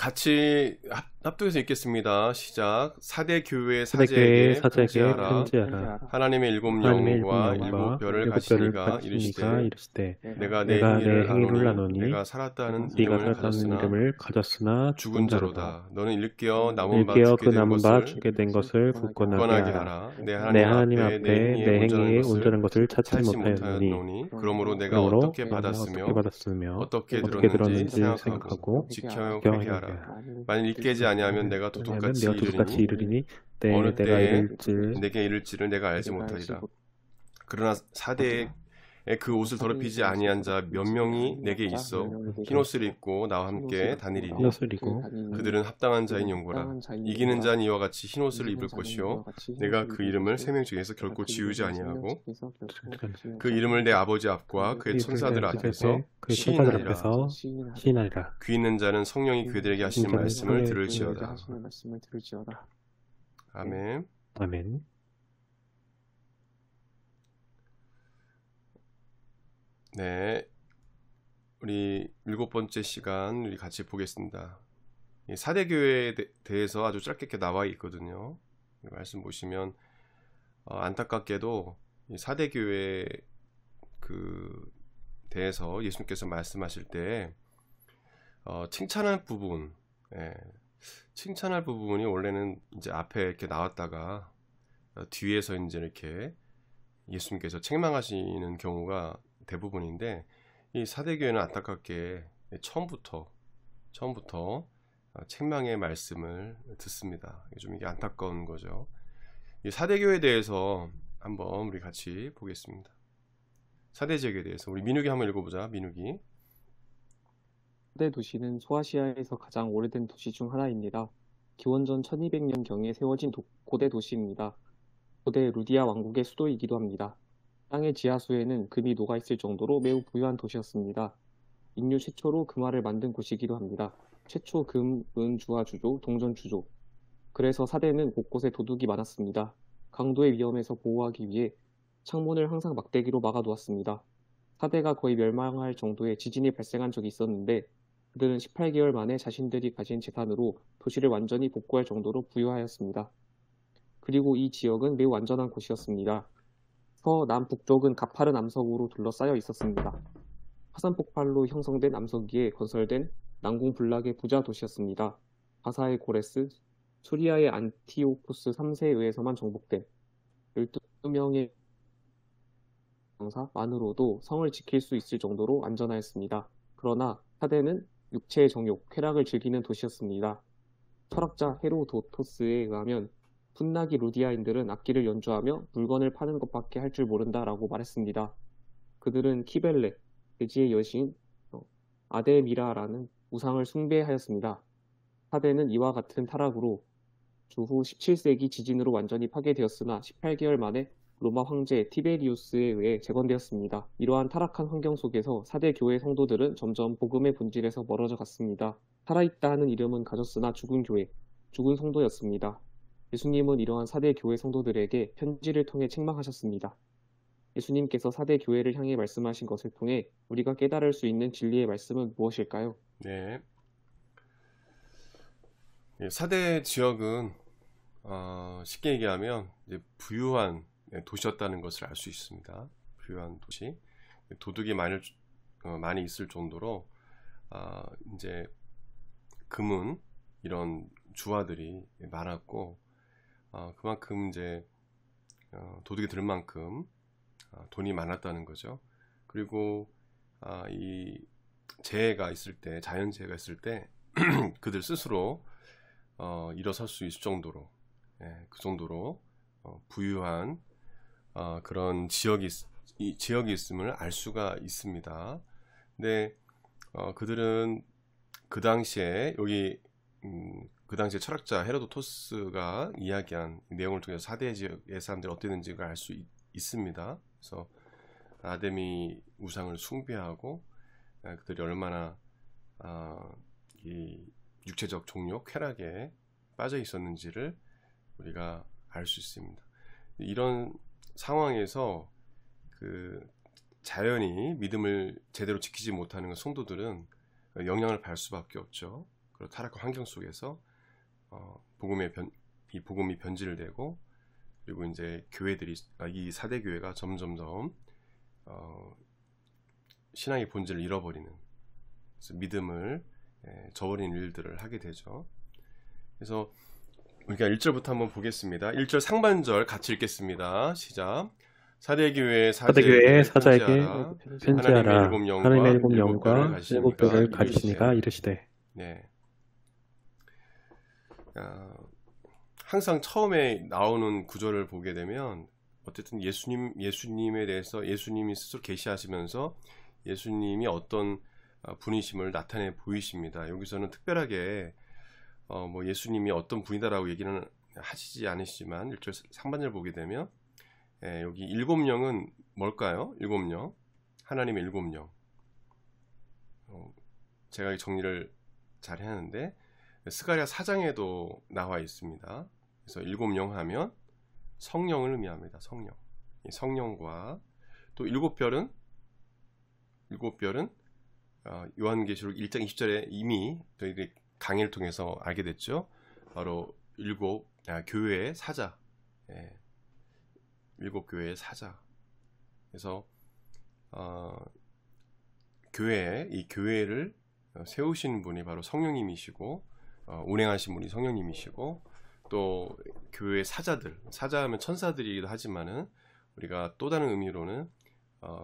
같이 합독해서 읽겠습니다. 시작. 사대 교회 사대교회 사제에게 사제에게 편지하라. 편지하라. 하나님의 일곱 하나님의 일곱 영과 영과 일곱 별을 일곱 별을 가지니가 가지니가 이르시되 이르시되 내가 내 내가 내 행위를 행위를 아노니 아노니 내가 살았다는 네가 이름을 살았다는 가졌으나 이름을 가졌으나 죽은 죽은 자로다. 자로다. 너는 일깨어 남은 바 일깨어 죽게 그 된 남은 바 것을 죽게 된 것을 굳건하게 굳건하게 하라. 하라. 내 내 하나님 하나님 앞에 내 앞에 행위에 내 온전한 행위에 것을 온전한 것을 찾지 찾지 못하였노니 못하였노니 그러므로 내가 그러므로 어떻게 내가 어떻게 받았으며 받았으며 어떻게 어떻게 들었는지 들었는지 생각하고 생각하고 지켜 지켜 회개하라. 회개하라. 만일 깨지 아니하면 내가 왜냐하면 도둑같이 내가 도둑같이 이르리니 이르리니 어느 내가 때에 이를지를 내게 이를지를 내가 알지 못하리라. 그러나 사대에 그 옷을 더럽히지 아니한 자 몇 명이 내게 있어 흰옷을 입고 나와 함께 다니리니 흰옷을 입고 그들은 합당한 자인 용고라. 이기는 자는 이와 같이 흰옷을 입을 것이요 내가 그 이름을 세 명 중에서 결코 지우지 아니하고 그 이름을 내 아버지 앞과 그의 천사들 앞에서 그의 천사들 시인하리라. 앞에서 시인하리라. 귀 있는 자는 성령이 그들에게 하시는 자는 말씀을 성령이 들을지어다. 들을지어다. 아멘. 아멘. 네, 우리 일곱 번째 시간 우리 같이 보겠습니다. 이 사대교회에 대해서 아주 짧게 이렇게 나와 있거든요. 말씀 보시면 안타깝게도 이 사대교회 그 대해서 예수님께서 말씀하실 때 칭찬할 부분, 칭찬할 부분이 원래는 이제 앞에 이렇게 나왔다가 뒤에서 이제 이렇게 예수님께서 책망하시는 경우가 대부분인데 이 사대교회는 안타깝게 처음부터 책망의 말씀을 듣습니다. 좀 이게 안타까운 거죠. 이 사대교회에 대해서 한번 우리 같이 보겠습니다. 사대 지역에 대해서 우리 민욱이 한번 읽어보자. 민욱이. 사대 도시는 소아시아에서 가장 오래된 도시 중 하나입니다. 기원전 1200년경에 세워진 고대 도시입니다. 고대 루디아 왕국의 수도이기도 합니다. 땅의 지하수에는 금이 녹아있을 정도로 매우 부유한 도시였습니다. 인류 최초로 금화를 만든 곳이기도 합니다. 최초 금, 은, 주와 주조, 동전 주조. 그래서 사대는 곳곳에 도둑이 많았습니다. 강도의 위험에서 보호하기 위해 창문을 항상 막대기로 막아두었습니다. 사대가 거의 멸망할 정도의 지진이 발생한 적이 있었는데 그들은 18개월 만에 자신들이 가진 재산으로 도시를 완전히 복구할 정도로 부유하였습니다. 그리고 이 지역은 매우 안전한 곳이었습니다. 서남북쪽은 가파른 암석으로 둘러싸여 있었습니다. 화산 폭발로 형성된 암석 위에 건설된 난공불락의 부자 도시였습니다. 바사의 고레스, 수리아의 안티오코스 3세에 의해서만 정복된 12명의 병사만으로도 성을 지킬 수 있을 정도로 안전하였습니다. 그러나 사대는 육체의 정욕, 쾌락을 즐기는 도시였습니다. 철학자 헤로도토스에 의하면 풋나기 루디아인들은 악기를 연주하며 물건을 파는 것밖에 할 줄 모른다라고 말했습니다. 그들은 키벨레, 돼지의 여신 아데미라라는 우상을 숭배하였습니다. 사대는 이와 같은 타락으로 주후 17세기 지진으로 완전히 파괴되었으나 18개월 만에 로마 황제 티베리우스에 의해 재건되었습니다. 이러한 타락한 환경 속에서 사대 교회 성도들은 점점 복음의 본질에서 멀어져 갔습니다. 살아있다 하는 이름은 가졌으나 죽은 교회, 죽은 성도였습니다. 예수님은 이러한 사대 교회 성도들에게 편지를 통해 책망하셨습니다. 예수님께서 사대 교회를 향해 말씀하신 것을 통해 우리가 깨달을 수 있는 진리의 말씀은 무엇일까요? 네. 사대 지역은 쉽게 얘기하면 이제 부유한 도시였다는 것을 알 수 있습니다. 부유한 도시. 도둑이 많이 있을 정도로 이제 금은 이런 주화들이 많았고 그만큼 이제 도둑이 들 만큼 돈이 많았다는 거죠. 그리고 이 재해가 있을 때, 자연재해가 있을 때 그들 스스로 일어설 수 있을 정도로 그 정도로 부유한 그런 지역이 있음을 알 수가 있습니다. 근데 그들은 그 당시에 그 당시에 철학자 헤로도토스가 이야기한 내용을 통해서 사대 지역의 사람들이 어땠는지를 알 수 있습니다. 그래서 아데미 우상을 숭배하고 그들이 얼마나 이 육체적 종욕, 쾌락에 빠져 있었는지를 우리가 알 수 있습니다. 이런 상황에서 그 자연히 믿음을 제대로 지키지 못하는 성도들은 영향을 받을 수밖에 없죠. 그리고 타락한 환경 속에서 이 복음이 변질을 되고, 그리고 이제 교회들이 이 4대 교회가 점점점 신앙의 본질을 잃어버리는, 그래서 믿음을 저버리는 일들을 하게 되죠. 그래서 우리가 1절부터 한번 보겠습니다. 1절 상반절 같이 읽겠습니다. 시작. 4대 교회의 사자에게 편지하라. 하나님의 일곱 영과 영과 일곱 뼈를 가지시니가 이르시되. 네. 항상 처음에 나오는 구절을 보게 되면 어쨌든 예수님에 대해서 예수님이 스스로 계시하시면서 예수님이 어떤 분이심을 나타내 보이십니다. 여기서는 특별하게 뭐 예수님이 어떤 분이다라고 얘기는 하시지 않으시지만 1절 상반절 보게 되면 여기 일곱 영은 뭘까요? 일곱 영, 하나님의 일곱 영. 제가 정리를 잘 해놨는데 스가랴 4장에도 나와 있습니다. 그래서 일곱 영 하면 성령을 의미합니다. 성령. 이 성령과 또 일곱 별은 요한계시록 1장 20절에 이미 저희들이 강의를 통해서 알게 됐죠. 바로 교회의 사자. 일곱 교회의 사자. 그래서 이 교회를 세우시는 분이 바로 성령님이시고, 운행하신 분이 성령님이시고, 또 교회의 사자하면 천사들이기도 하지만은 우리가 또 다른 의미로는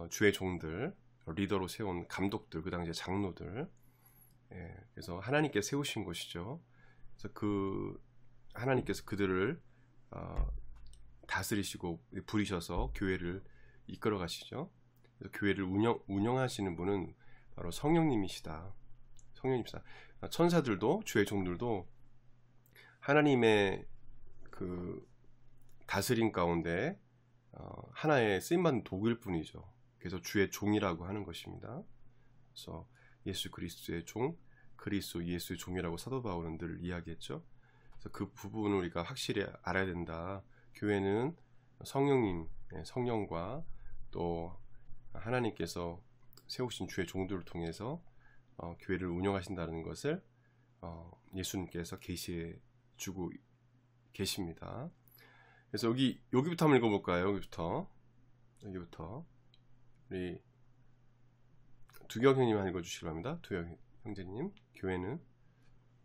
주의 종들, 리더로 세운 감독들, 그 당시에 장로들, 그래서 하나님께서 세우신 것이죠. 그래서 하나님께서 그들을 다스리시고 부리셔서 교회를 이끌어 가시죠. 그래서 교회를 운영하시는 분은 바로 성령님이시다. 천사들도, 주의 종들도 하나님의 그 다스림 가운데 하나의 쓰임받는 도구일 뿐이죠. 그래서 주의 종이라고 하는 것입니다. 그래서 예수 그리스도의 종, 그리스도 예수의 종이라고 사도 바울은 늘 이야기했죠. 그래서 그 부분을 우리가 확실히 알아야 된다. 교회는 성령과 또 하나님께서 세우신 주의 종들을 통해서 교회를 운영하신다는 것을 예수님께서 계시해 주고 계십니다. 그래서 여기부터 한번 읽어볼까요? 여기부터 우리 두경 형님 한번 읽어주시기 바랍니다. 두경 형제님.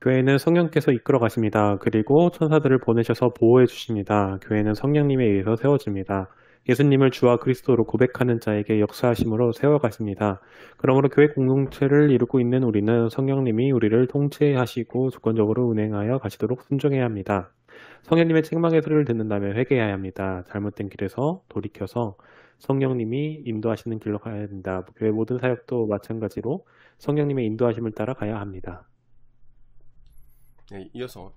교회는 성령께서 이끌어 가십니다. 그리고 천사들을 보내셔서 보호해 주십니다. 교회는 성령님에 의해서 세워집니다. 예수님을 주와 그리스도로 고백하는 자에게 역사하심으로 세워가십니다. 그러므로 교회 공동체를 이루고 있는 우리는 성령님이 우리를 통치하시고 주권적으로 운행하여 가시도록 순종해야 합니다. 성령님의 책망의 소리를 듣는다면 회개해야 합니다. 잘못된 길에서 돌이켜서 성령님이 인도하시는 길로 가야 된다. 교회 모든 사역도 마찬가지로 성령님의 인도하심을 따라 가야 합니다. 네, 이어서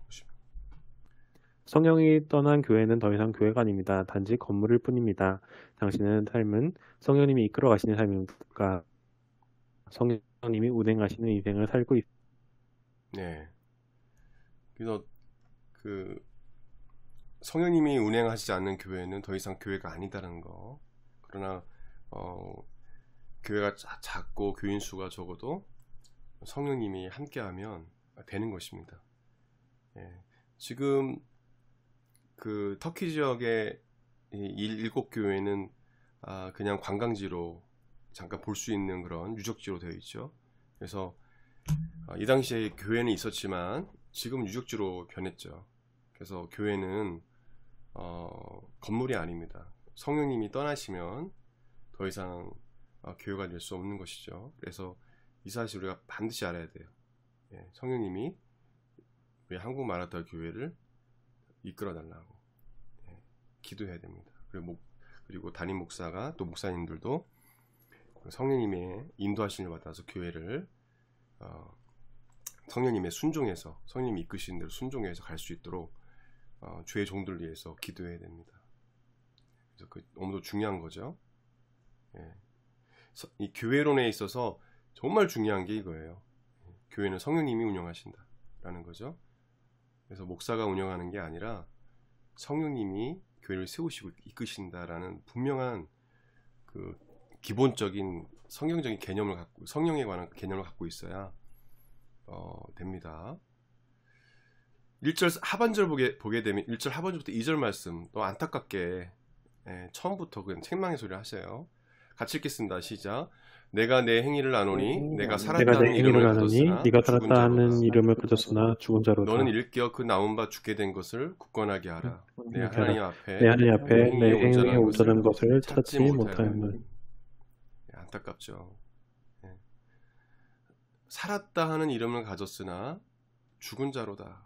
성령이 떠난 교회는 더 이상 교회가 아닙니다. 단지 건물일 뿐입니다. 당신의 삶은 성령님이 이끌어 가시는 삶입니까? 성령님이 운행하시는 인생을 살고 있습니다. 네. 그래서 성령님이 운행하시지 않는 교회는 더 이상 교회가 아니다라는 거. 그러나 교회가 작고 교인 수가 적어도 성령님이 함께하면 되는 것입니다. 예. 지금 터키 지역의 일곱 교회는 그냥 관광지로 잠깐 볼 수 있는 그런 유적지로 되어 있죠. 그래서 이 당시에 교회는 있었지만 지금 유적지로 변했죠. 그래서 교회는 건물이 아닙니다. 성령님이 떠나시면 더 이상 교회가 될 수 없는 것이죠. 그래서 이 사실 우리가 반드시 알아야 돼요. 예, 성령님이 우리 한국 마라톤 교회를 이끌어 달라고 기도해야 됩니다. 그리고 담임 목사가 또 목사님들도 성령님의 인도하심을 받아서 교회를 성령님의 순종해서 성령님이 이끄시는 대로 순종해서 갈 수 있도록 주의 종들을 위해서 기도해야 됩니다. 그래서 너무도 중요한 거죠. 예. 이 교회론에 있어서 정말 중요한 게 이거예요. 교회는 성령님이 운영하신다라는 거죠. 그래서 목사가 운영하는 게 아니라 성령님이 교회를 세우시고 이끄신다라는 분명한 기본적인 성경적인 개념을 갖고 성령에 관한 개념을 갖고 있어야 됩니다. 1절 하반절 보게 되면 1절 하반절부터 2절 말씀 또 안타깝게 처음부터 그냥 책망의 소리를 하세요. 같이 읽겠습니다. 시작. 내가 내 행위를 아노니 내가 살았다는 이름을 가졌으나 네가 살았다 하는 이름을 가졌으나 죽은 자로다. 너는 일깨어 그 나온 바 죽게 된 것을 굳건하게 하라. 내 하나님 앞에 내 행위에 온전한 것을 찾지 못하였느니. 안타깝죠. 살았다 하는 이름을 가졌으나 죽은 자로다.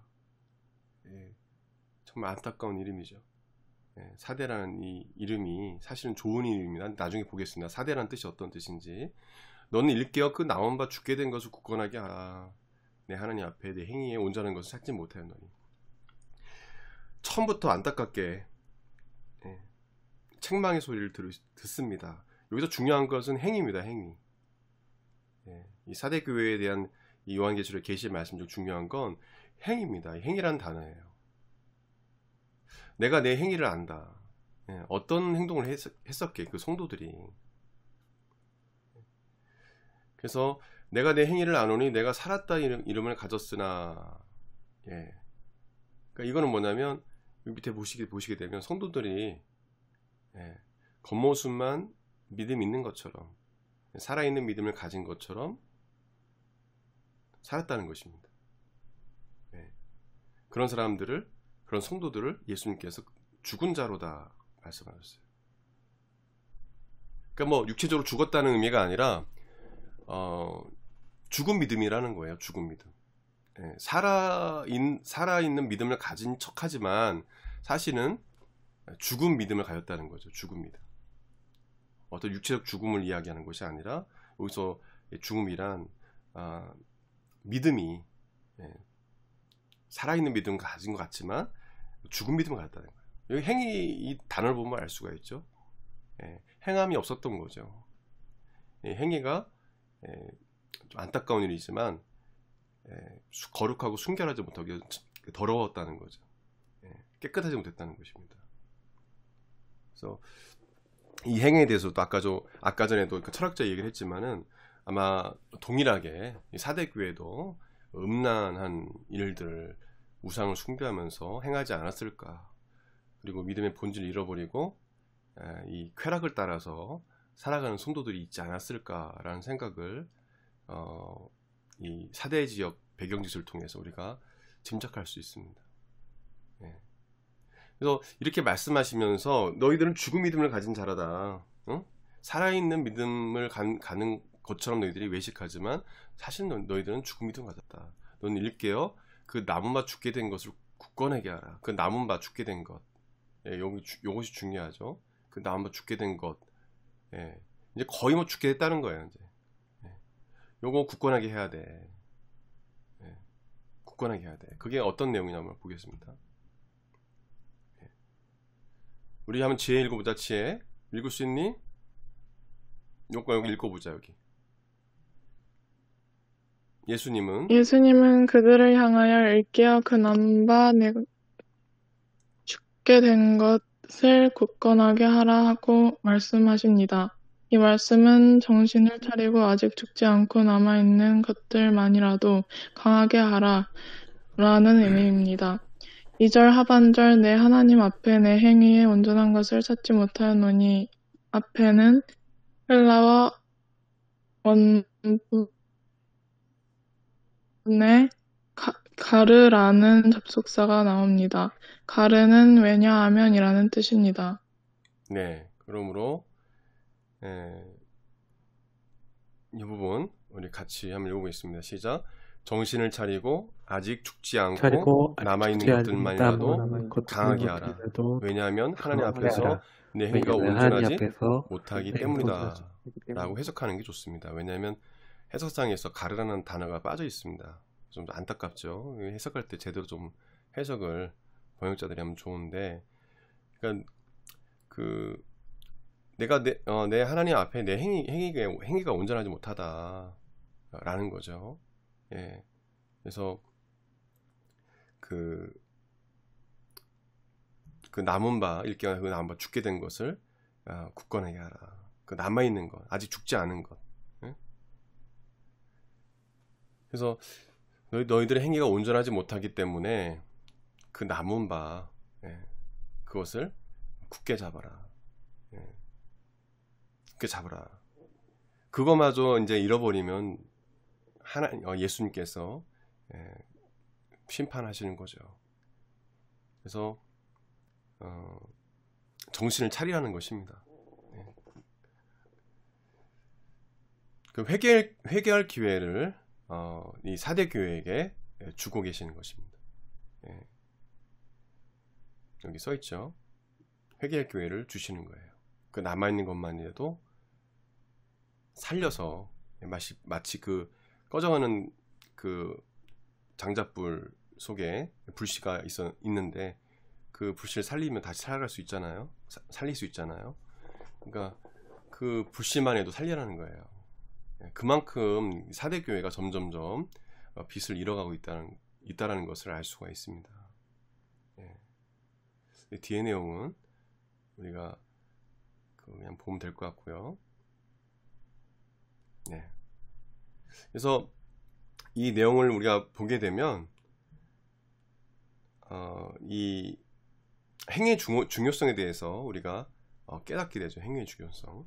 정말 안타까운 이름이죠. 사대라는 이 이름이 사실은 좋은 이름입니다. 나중에 보겠습니다. 사대라는 뜻이 어떤 뜻인지. 너는 일깨어 그 나온 바 죽게 된 것을 굳건하게 하라. 내 하나님 앞에 내 행위에 온전한 것을 찾지 못하였노니. 처음부터 안타깝게 책망의 소리를 듣습니다. 여기서 중요한 것은 행위입니다. 행위. 이 사대교회에 대한 이 요한계시록 계시의 말씀 중 중요한 건 행위입니다. 행위라는 단어예요. 내가 내 행위를 안다. 어떤 행동을 했었게 그 성도들이. 그래서 내가 내 행위를 아노니 내가 살았다 이름을 가졌으나. 그러니까 이거는 뭐냐면 밑에 보시게 되면 성도들이 겉모습만 믿음 있는 것처럼 살아있는 믿음을 가진 것처럼 살았다는 것입니다. 그런 사람들을, 그런 성도들을 예수님께서 죽은 자로다 말씀하셨어요. 그러니까 뭐 육체적으로 죽었다는 의미가 아니라 죽은 믿음이라는 거예요. 죽은 믿음. 살아있는 믿음을 가진 척하지만 사실은 죽은 믿음을 가졌다는 거죠. 죽은 믿음. 어떤 육체적 죽음을 이야기하는 것이 아니라 여기서 죽음이란 믿음이 살아있는 믿음을 가진 것 같지만 죽은 믿음을 가졌다는 거예요. 여기 행위 이 단어를 보면 알 수가 있죠. 행함이 없었던 거죠. 행위가 좀 안타까운 일이지만 거룩하고 순결하지 못하게 더러웠다는 거죠. 깨끗하지 못했다는 것입니다. 그래서 이 행위에 대해서도 아까 전에도 그 철학자 얘기를 했지만은 아마 동일하게 사대교회도 음란한 일들 우상을 숭배하면서 행하지 않았을까. 그리고 믿음의 본질을 잃어버리고 이 쾌락을 따라서 살아가는 성도들이 있지 않았을까라는 생각을 이 사대 지역 배경지수를 통해서 우리가 짐작할 수 있습니다. 그래서 이렇게 말씀하시면서 너희들은 죽은 믿음을 가진 자라다. 살아있는 믿음을 가는 것처럼 너희들이 외식하지만 사실 너희들은 죽은 믿음을 가졌다. 너는 일깨어 그 남은 바 죽게 된 것을 굳건하게 하라. 그 남은 바 죽게 된 것. 요것이 중요하죠. 그 남은 바 죽게 된 것. 이제 거의 뭐 죽게 됐다는 거예요. 이제. 요거 굳건하게 해야 돼. 굳건하게 해야 돼. 그게 어떤 내용이냐 한번 보겠습니다. 우리 한번 지혜 읽어보자. 지혜 읽을 수 있니? 여기 읽어보자. 여기 예수님은 그들을 향하여 일깨어 그 남은 바 내가 죽게 된 것을 굳건하게 하라 하고 말씀하십니다. 이 말씀은 정신을 차리고 아직 죽지 않고 남아있는 것들만이라도 강하게 하라 라는 의미입니다. 2절 하반절 내 하나님 앞에 내 행위에 온전한 것을 찾지 못하였노니 앞에는 헬라어 원문에 가르라는 접속사가 나옵니다. 가르는 왜냐하면 이라는 뜻입니다. 네, 그러므로 이 부분 우리 같이 한번 읽어보겠습니다. 시작. 정신을 차리고 아직 죽지 않고 남아있는 것들만이라도 강하게 하라. 왜냐하면 하나님 앞에서 내 행위가 온전하지 못하기 때문이다 라고 해석하는 게 좋습니다. 왜냐하면 해석상에서 가르라는 단어가 빠져 있습니다. 좀 안타깝죠. 해석할 때 제대로 좀 해석을 번역자들이 하면 좋은데, 그러니까 내가 내 하나님 앞에 내 행위가 온전하지 못하다라는 거죠. 그래서 그 남은 바 일깨어 그 남은 바 죽게 된 것을 굳건하게 하라. 그 남아 있는 것, 아직 죽지 않은 것. 그래서 너희들의 행위가 온전하지 못하기 때문에 그 남은 바 그것을 굳게 잡아라. 굳게 잡아라. 그거마저 이제 잃어버리면 예수님께서 심판하시는 거죠. 그래서 정신을 차리라는 것입니다. 그 회개할 기회를 이 4대 교회에게 주고 계시는 것입니다. 여기 써 있죠. 회개할 기회를 주시는 거예요. 그 남아있는 것만이라도 살려서 마치 그 꺼져가는 그 장작불 속에 불씨가 있는데 그 불씨를 살리면 다시 살아갈 수 있잖아요. 살릴 수 있잖아요. 그러니까 그 불씨만 해도 살려라는 거예요. 그만큼 4대 교회가 점점점 빛을 잃어가고 있다라는 것을 알 수가 있습니다. 뒤에 내용은 우리가 그냥 보면 될 것 같고요. 그래서 이 내용을 우리가 보게 되면 이 행위의 중요성에 대해서 우리가 깨닫게 되죠. 행위의 중요성.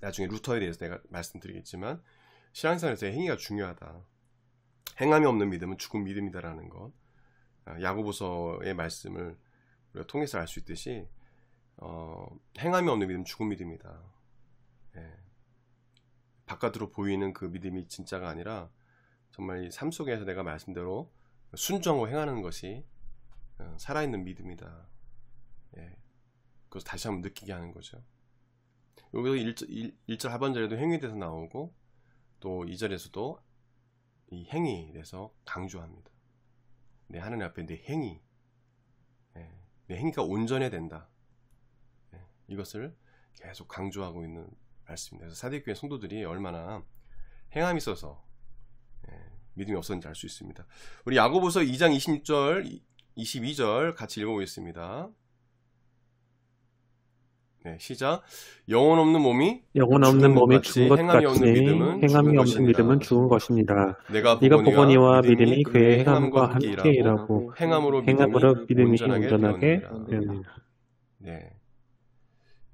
나중에 루터에 대해서 내가 말씀드리겠지만 신앙생활에서 행위가 중요하다. 행함이 없는 믿음은 죽은 믿음이다라는 것. 야고보서의 말씀을 우리가 통해서 알 수 있듯이 행함이 없는 믿음은 죽은 믿음이다. 바깥으로 보이는 그 믿음이 진짜가 아니라 정말 이 삶 속에서 내가 말씀대로 순종하고 행하는 것이 살아있는 믿음이다. 그것을 다시 한번 느끼게 하는 거죠. 여기서 1절 하반절에도 행위에 대해서 나오고 또 2절에서도 이 행위에 대해서 강조합니다. 내 하나님 앞에 내 행위, 내 행위가 온전해야 된다. 이것을 계속 강조하고 있는 말씀입니다. 그래서 사대교회 성도들이 얼마나 행함이 있어서 믿음이 없었는지 알 수 있습니다. 우리 야고보서 2장 26절, 22절 같이 읽어보겠습니다. 시작. 영혼 없는 몸이 죽은 것 같이 행함이 없는 믿음은 죽은 것입니다. 내가 보거니와 믿음이 그의 행함과 함께 일하고 행함으로 믿음이 온전하게 되었느니라.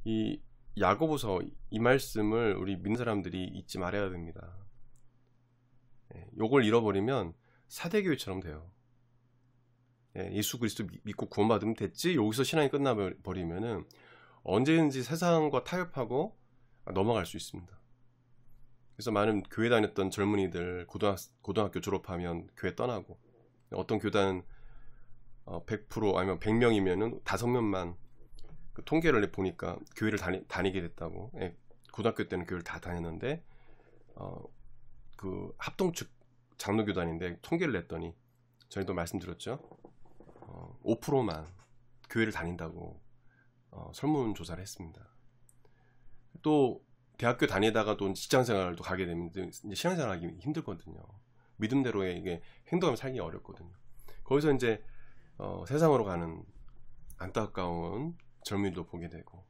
이 야고보서 이 말씀을 우리 믿는 사람들이 잊지 말아야 됩니다. 요걸 잃어버리면 사대교회처럼 돼요. 예수 그리스도 믿고 구원받으면 됐지, 여기서 신앙이 끝나버리면은 언제든지 세상과 타협하고 넘어갈 수 있습니다. 그래서 많은 교회 다녔던 젊은이들 고등학교 졸업하면 교회 떠나고, 어떤 교단은 100% 아니면 100명이면은 5명만 그 통계를 보니까 교회를 다니게 됐다고. 고등학교 때는 교회를 다 다녔는데 그 합동측 장로교단인데 통계를 냈더니 저희도 말씀드렸죠. 5%만 교회를 다닌다고 설문조사를 했습니다. 또 대학교 다니다가 또 직장생활도 가게 되면 이제 신앙생활하기 힘들거든요. 믿음대로의 이게 행동하면 살기 어렵거든요. 거기서 이제 세상으로 가는 안타까운 젊은이도 보게 되고,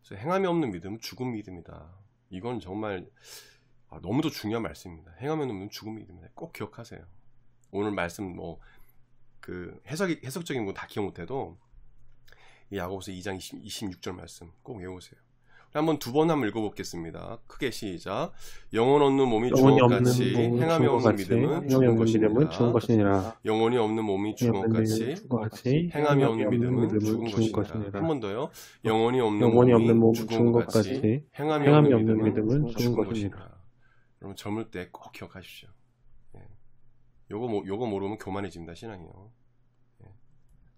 그래서 행함이 없는 믿음은 죽은 믿음이다. 이건 정말 너무도 중요한 말씀입니다. 행함이 없는 믿음은 죽은 믿음이다. 꼭 기억하세요. 오늘 말씀 그 해석적인 건 다 기억 못해도 이 야고보서 2장 26절 말씀 꼭 외우세요. 한번 두 번 한번 읽어보겠습니다. 크게 시작. 영혼 없는 몸이 죽은 것 같이 행함이 없는 믿음은 죽은 것이니라. 영혼이 없는 몸이 죽은 것 같이 행함이 없는 믿음은 죽은 것이니라. 한 번 더요. 영혼이 없는 몸이 죽은 것 같이 행함이 없는 믿음은 죽은 것이니라. 여러분 젊을 때 꼭 기억하십시오. 요거 모르면 교만해집니다. 신앙이요.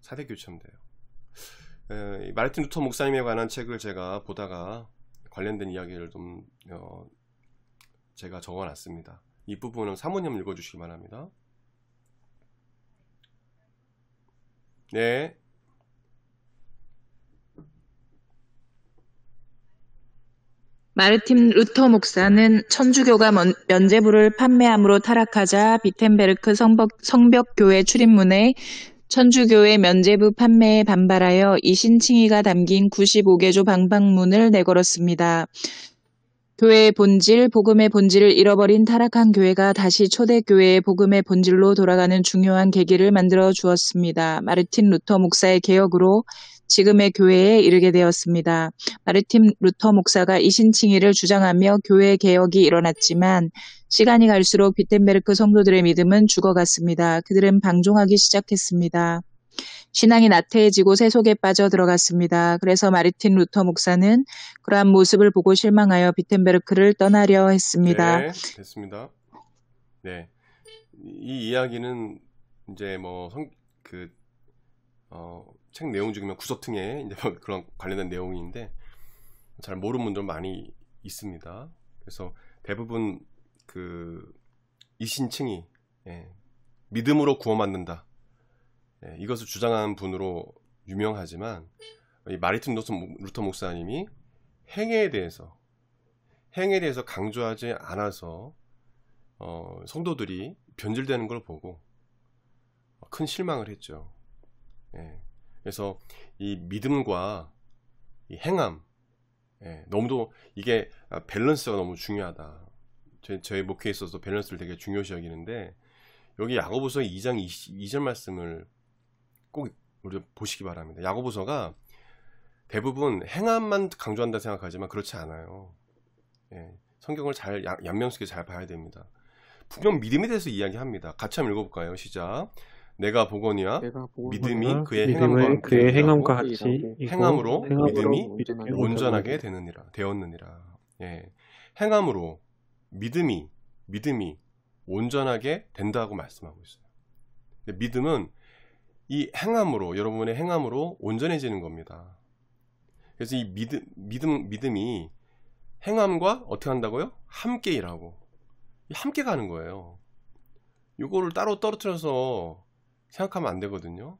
사대교처럼 돼요. 마르틴 루터 목사님에 관한 책을 제가 보다가 관련된 이야기를 좀 제가 적어놨습니다. 이 부분은 사모님 읽어주시기 바랍니다. 네. 마르틴 루터 목사는 천주교가 면죄부를 판매함으로 타락하자 비텐베르크 성벽교회 출입문에 천주교의 면죄부 판매에 반발하여 이 신칭의가 담긴 95개조 방방문을 내걸었습니다. 교회의 본질, 복음의 본질을 잃어버린 타락한 교회가 다시 초대교회의 복음의 본질로 돌아가는 중요한 계기를 만들어 주었습니다. 마르틴 루터 목사의 개혁으로 지금의 교회에 이르게 되었습니다. 마르틴 루터 목사가 이신칭의를 주장하며 교회 개혁이 일어났지만 시간이 갈수록 비텐베르크 성도들의 믿음은 죽어갔습니다. 그들은 방종하기 시작했습니다. 신앙이 나태해지고 세속에 빠져 들어갔습니다. 그래서 마르틴 루터 목사는 그러한 모습을 보고 실망하여 비텐베르크를 떠나려 했습니다. 네, 됐습니다. 네, 이 이야기는 이제 뭐 책 내용 중에 구석등에 이제 그런 관련된 내용인데 잘 모르는 분들 많이 있습니다. 그래서 대부분 이신칭의, 믿음으로 구원받는다, 이것을 주장하는 분으로 유명하지만 이 마르틴 루터 목사님이 행위에 대해서 강조하지 않아서 성도들이 변질되는 걸 보고 큰 실망을 했죠. 그래서 이 믿음과 이 행함, 너무도 이게 밸런스가 너무 중요하다. 저희 목회에 있어서 밸런스를 되게 중요시 여기는데 여기 야고보서 2장 22절 말씀을 꼭 우리 보시기 바랍니다. 야고보서가 대부분 행함만 강조한다 생각하지만 그렇지 않아요. 성경을 잘 양면스럽게 잘 봐야 됩니다. 분명 믿음에 대해서 이야기합니다. 같이 한번 읽어볼까요? 시작. 내가 보거니와 믿음이 그의 행함과 같이 행함으로 믿음이 온전하게 되었느니라. 행함으로 믿음이 온전하게 된다고 말씀하고 있어요. 근데 믿음은 이 행함으로, 여러분의 행함으로 온전해지는 겁니다. 그래서 이 믿음이 행함과 어떻게 한다고요? 함께 일하고 함께 가는 거예요. 이거를 따로 떨어뜨려서 생각하면 안 되거든요.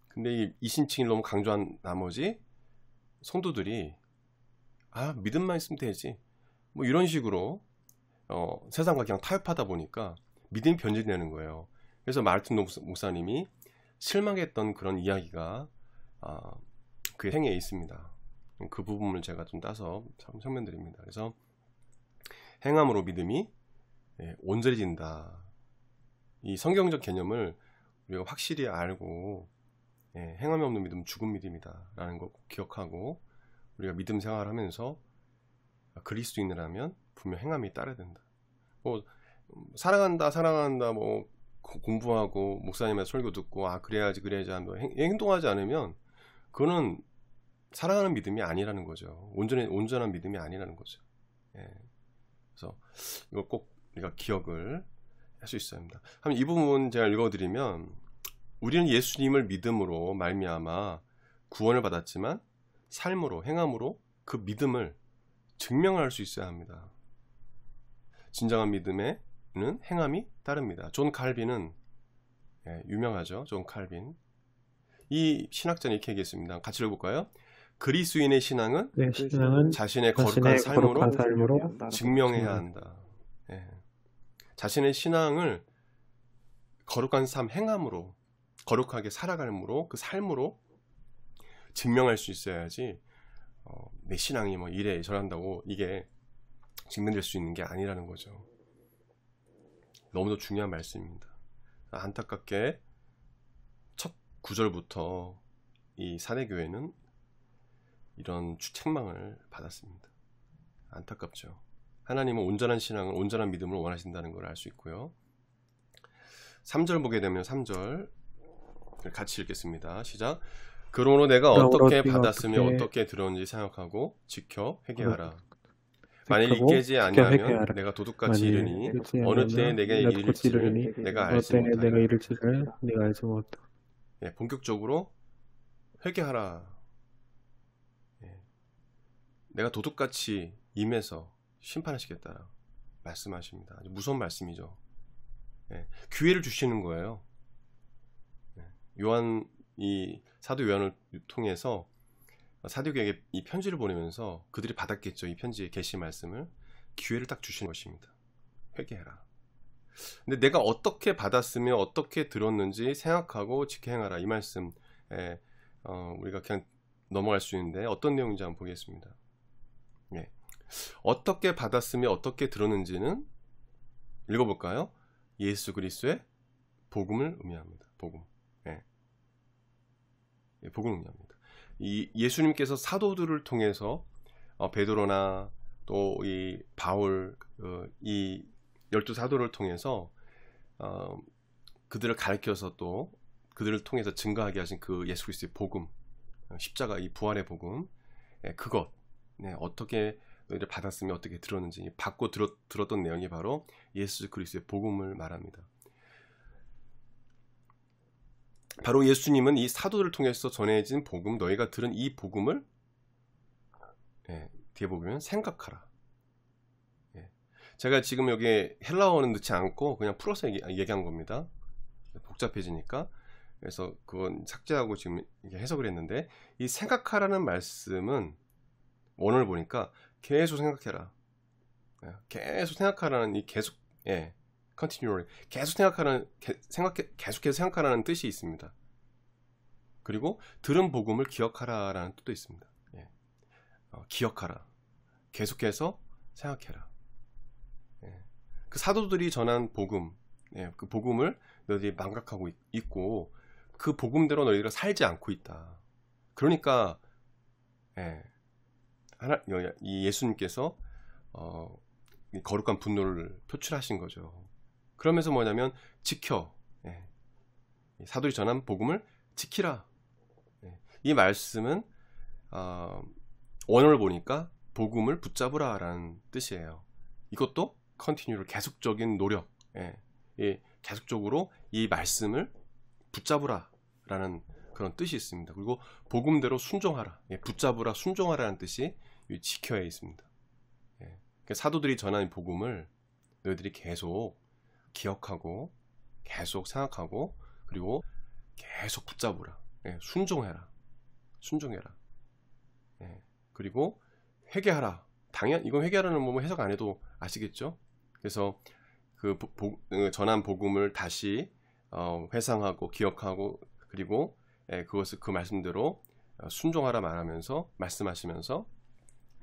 근데 이 이신칭을 너무 강조한 나머지 성도들이 믿음만 있으면 되지, 뭐 이런 식으로 세상과 그냥 타협하다 보니까 믿음이 변질되는 거예요. 그래서 마르틴 목사님이 실망했던 그런 이야기가 그 행에 있습니다. 그 부분을 제가 좀 따서 설명드립니다. 그래서 행함으로 믿음이 온전해진다. 이 성경적 개념을 우리가 확실히 알고 행함이 없는 믿음은 죽은 믿음이다 라는 거 꼭 기억하고 우리가 믿음 생활을 하면서 그리스도인이라면 분명 행함이 따라야 된다. 뭐 사랑한다 뭐 공부하고 목사님의 설교 듣고 그래야지 하면 행동하지 않으면 그거는 사랑하는 믿음이 아니라는 거죠. 온전한 믿음이 아니라는 거죠. 그래서 이걸 꼭 우리가 기억을 할 수 있어야 합니다. 한번 이 부분 제가 읽어드리면, 우리는 예수님을 믿음으로 말미암아 구원을 받았지만 삶으로, 행함으로 그 믿음을 증명할 수 있어야 합니다. 진정한 믿음에는 행함이 따릅니다. 존 칼빈은 유명하죠. 존 칼빈. 이 신학자는 이렇게 얘기했습니다. 같이 읽어볼까요? 그리스도인의 신앙은 자신의 거룩한 삶으로 증명해야 한다. 자신의 신앙을 거룩한 삶, 행함으로, 거룩하게 살아감으로, 그 삶으로 증명할 수 있어야지 내 신앙이 뭐 이래 저런다고 이게 증명될 수 있는 게 아니라는 거죠. 너무도 중요한 말씀입니다. 안타깝게 첫 구절부터 이 사대교회는 이런 책망을 받았습니다. 안타깝죠. 하나님은 온전한 신앙을, 온전한 믿음을 원하신다는 걸 알 수 있고요. 3절 보게 되면 3절 같이 읽겠습니다. 시작. 그러므로 내가 어떻게 받았으며 어떻게 들었는지 생각하고 지켜 회개하라. 만일 깨지 아니하면 내가 도둑같이 이르니 어느 때에 내게 이를지를 내가 알지 못하리라. 본격적으로 회개하라. 내가 도둑같이 임해서 심판하시겠다 말씀하십니다. 아주 무서운 말씀이죠. 기회를 주시는 거예요. 사도 요한을 통해서 사도교에게 이 편지를 보내면서 그들이 받았겠죠. 이 편지의 계시 말씀을, 기회를 딱 주시는 것입니다. 회개해라. 근데 내가 어떻게 받았으며 어떻게 들었는지 생각하고 지켜 행하라. 이 말씀 우리가 그냥 넘어갈 수 있는데 어떤 내용인지 한번 보겠습니다. 어떻게 받았으며 어떻게 들었는지는 읽어볼까요? 예수 그리스도의 복음을 의미합니다. 복음. 예. 복음을 의미합니다. 이 예수님께서 사도들을 통해서 베드로나 또 이 바울 이 12사도를 통해서 그들을 가르쳐서 또 그들을 통해서 증거하게 하신 그 예수 그리스도의 복음, 십자가 이 부활의 복음, 그것 어떻게 너희들 받았으며 어떻게 들었는지 받고 들었던 내용이 바로 예수 그리스도의 복음을 말합니다. 바로 예수님은 이 사도들을 통해서 전해진 복음, 너희가 들은 이 복음을 뒤에 보면 생각하라. 제가 지금 여기에 헬라어는 넣지 않고 그냥 풀어서 얘기한 겁니다. 복잡해지니까. 그래서 그건 삭제하고 지금 해석을 했는데, 이 생각하라는 말씀은 원어를 보니까 계속 생각해라. 계속 생각하라는 이 계속, continually 계속 생각하라는 계속해서 생각하라는 뜻이 있습니다. 그리고 들은 복음을 기억하라라는 뜻도 있습니다. 기억하라. 계속해서 생각해라. 그 사도들이 전한 복음, 그 복음을 너희들이 망각하고 있고 그 복음대로 너희가 살지 않고 있다. 그러니까 이 예수님께서 거룩한 분노를 표출하신 거죠. 그러면서 뭐냐면 지켜, 사도들이 전한 복음을 지키라. 이 말씀은 원어를 보니까 복음을 붙잡으라 라는 뜻이에요. 이것도 컨티뉴를 계속적인 노력, 계속적으로 이 말씀을 붙잡으라 라는 그런 뜻이 있습니다. 그리고 복음대로 순종하라, 붙잡으라, 순종하라 라는 뜻이 지켜야 있습니다. 사도들이 전한 복음을 너희들이 계속 기억하고 계속 생각하고 그리고 계속 붙잡으라, 순종해라. 그리고 회개하라. 당연 이건 회개하라는 뭐 해석 안 해도 아시겠죠? 그래서 그 전한 복음을 다시 회상하고 기억하고 그리고 그것을 그 말씀대로 순종하라 말씀하시면서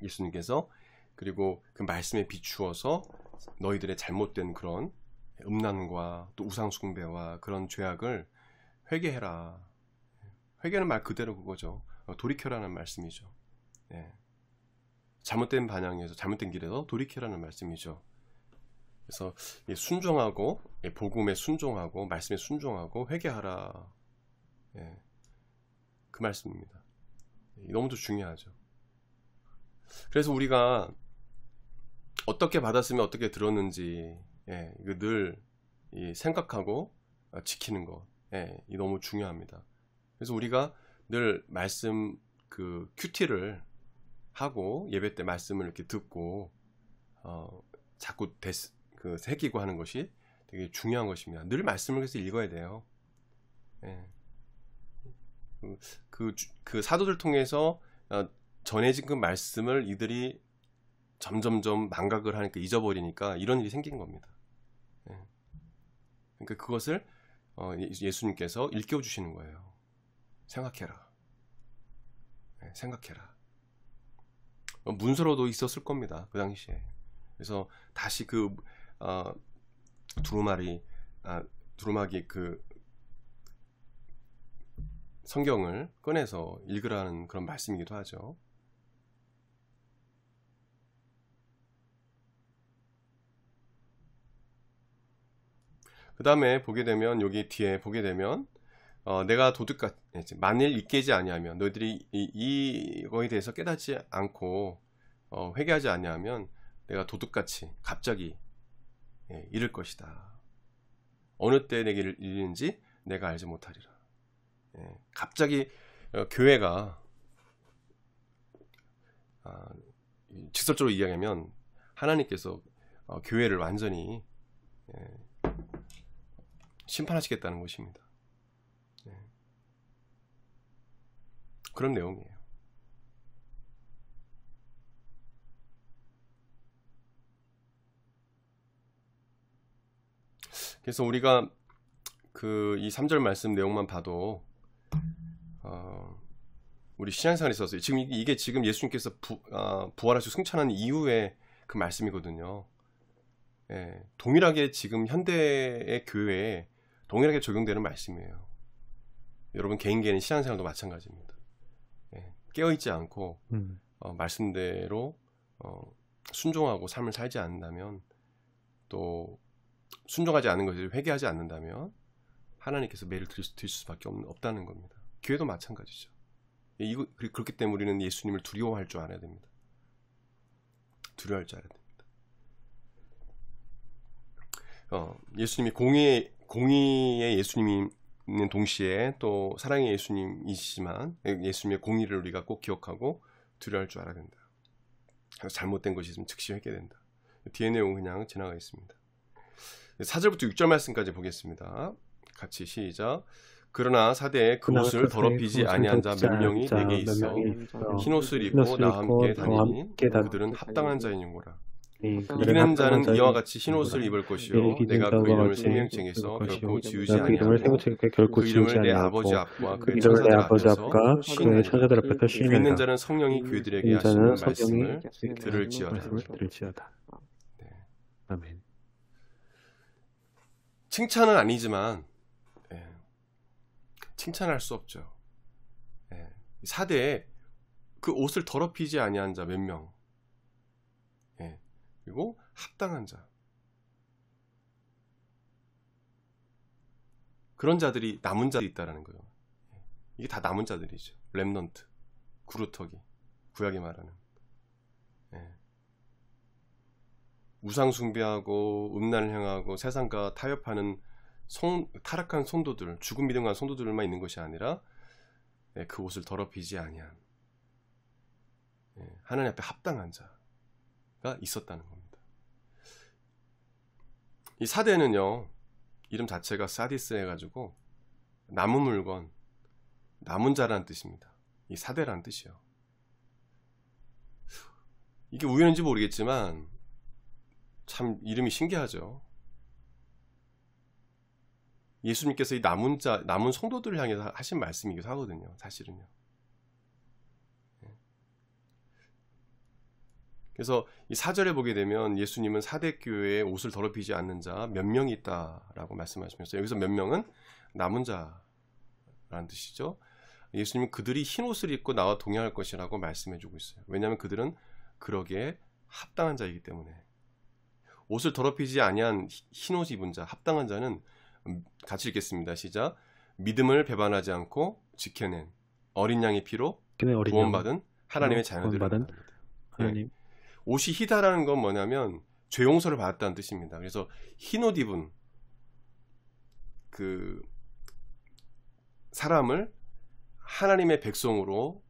예수님께서 그리고 그 말씀에 비추어서 너희들의 잘못된 그런 음란과 또 우상 숭배와 그런 죄악을 회개해라. 회개는 말 그대로 그거죠. 돌이켜라는 말씀이죠. 잘못된 반향에서 잘못된 길에서 돌이켜라는 말씀이죠. 그래서 순종하고 복음에 순종하고 말씀에 순종하고 회개하라. 그 말씀입니다. 너무도 중요하죠. 그래서 우리가 어떻게 받았으면 어떻게 들었는지 이거 늘 생각하고 지키는 것, 이 너무 중요합니다. 그래서 우리가 늘 말씀 그 큐티를 하고 예배 때 말씀을 이렇게 듣고 자꾸 새기고 하는 것이 되게 중요한 것입니다. 늘 말씀을 그래서 읽어야 돼요. 그 사도들 통해서 전해진 그 말씀을 이들이 점점점 망각을 하니까 잊어버리니까 이런 일이 생긴 겁니다. 그러니까 그것을 예수님께서 일깨워 주시는 거예요. 생각해라. 생각해라. 문서로도 있었을 겁니다. 그 당시에. 그래서 다시 그 두루마기 그 성경을 꺼내서 읽으라는 그런 말씀이기도 하죠. 그 다음에 보게 되면 여기 뒤에 보게 되면 내가 도둑같이 만일 잊게지 아니하면 너희들이 이거에 대해서 깨닫지 않고 회개하지 아니하면 내가 도둑같이 갑자기 잃을 것이다. 어느 때 내게 잃는지 내가 알지 못하리라. 갑자기 교회가 직설적으로 이야기하면 하나님께서 교회를 완전히 심판하시겠다는 것입니다. 그런 내용이에요. 그래서 우리가 이 3절 말씀 내용만 봐도 우리 신앙생활에 있어서 지금 이게 지금 예수님께서 부활하시고 승천한 이후에 그 말씀이거든요. 예, 동일하게 지금 현대의 교회에 동일하게 적용되는 말씀이에요. 여러분 개인의 신앙생활도 마찬가지입니다. 예, 깨어있지 않고 말씀대로 순종하고 삶을 살지 않는다면, 또 순종하지 않는 것을 회개하지 않는다면 하나님께서 매를 드릴 수밖에 없다는 겁니다. 교회도 마찬가지죠. 그렇기 때문에 우리는 예수님을 두려워할 줄 알아야 됩니다. 두려워할 줄 알아야 됩니다. 예수님이 공의의 예수님이 있는 동시에 또 사랑의 예수님이시지만 예수님의 공의를 우리가 꼭 기억하고 두려워할 줄 알아야 된다. 잘못된 것이 있으면 즉시 회개된다. 뒤에 내용은 그냥 지나가겠습니다. 4절부터 6절 말씀까지 보겠습니다. 같이 시작. 그러나 사대에 그 옷을 더럽히지 아니한 자 몇 명이 내게 있어 흰 옷을 입고 나와 함께 다니니 그들은 합당한 자이니라. 이기는 자는 이와 같이 흰 옷을 입을 것이요 내가 그 이름을 생명책에서 결코 지우지 아니하고 그 이름을 내 아버지 앞과 그의 천사들 앞에서 쉬는 믿는 자는 성령이 그들에게 하시는 말씀을 들을지어다. 네. 아멘. 칭찬은 아니지만 칭찬할 수 없죠. 사대에 그 옷을 더럽히지 아니한 자 몇 명, 그리고 합당한 자, 그런 자들이 남은 자들이 있다라는 거예요. 이게 다 남은 자들이죠. 렘넌트, 구루터기, 구약에 말하는 우상 숭배하고 음란을 행하고 세상과 타협하는 타락한 성도들, 죽은 믿음과 성도들만 있는 것이 아니라 그 옷을 더럽히지 아니한 하나님 앞에 합당한 자가 있었다는 겁니다. 이 사대는요, 이름 자체가 사디스 해가지고 남은 물건, 남은 자라는 뜻입니다. 이 사대라는 뜻이요. 이게 우연인지 모르겠지만 참 이름이 신기하죠. 예수님께서 이 남은 성도들을 향해서 하신 말씀이기도 하거든요. 사실은요. 그래서 이 4절에 보게 되면 예수님은 사대교회에 옷을 더럽히지 않는 자 몇 명이 있다라고 말씀하시면서 여기서 몇 명은 남은 자라는 뜻이죠. 예수님은 그들이 흰 옷을 입고 나와 동행할 것이라고 말씀해주고 있어요. 왜냐하면 그들은 그러기에 합당한 자이기 때문에. 옷을 더럽히지 아니한 흰 옷 입은 자, 합당한 자는 같이 읽겠습니다. 시작. 믿음을 배반하지 않고 지켜낸 어린 양의 피로 구원받은 하나님의 자녀들을 말합니다. 하나님. 옷이 희다라는 건 뭐냐면 죄 용서를 받았다는 뜻입니다. 그래서 흰 옷 입은 그 사람을 하나님의 백성으로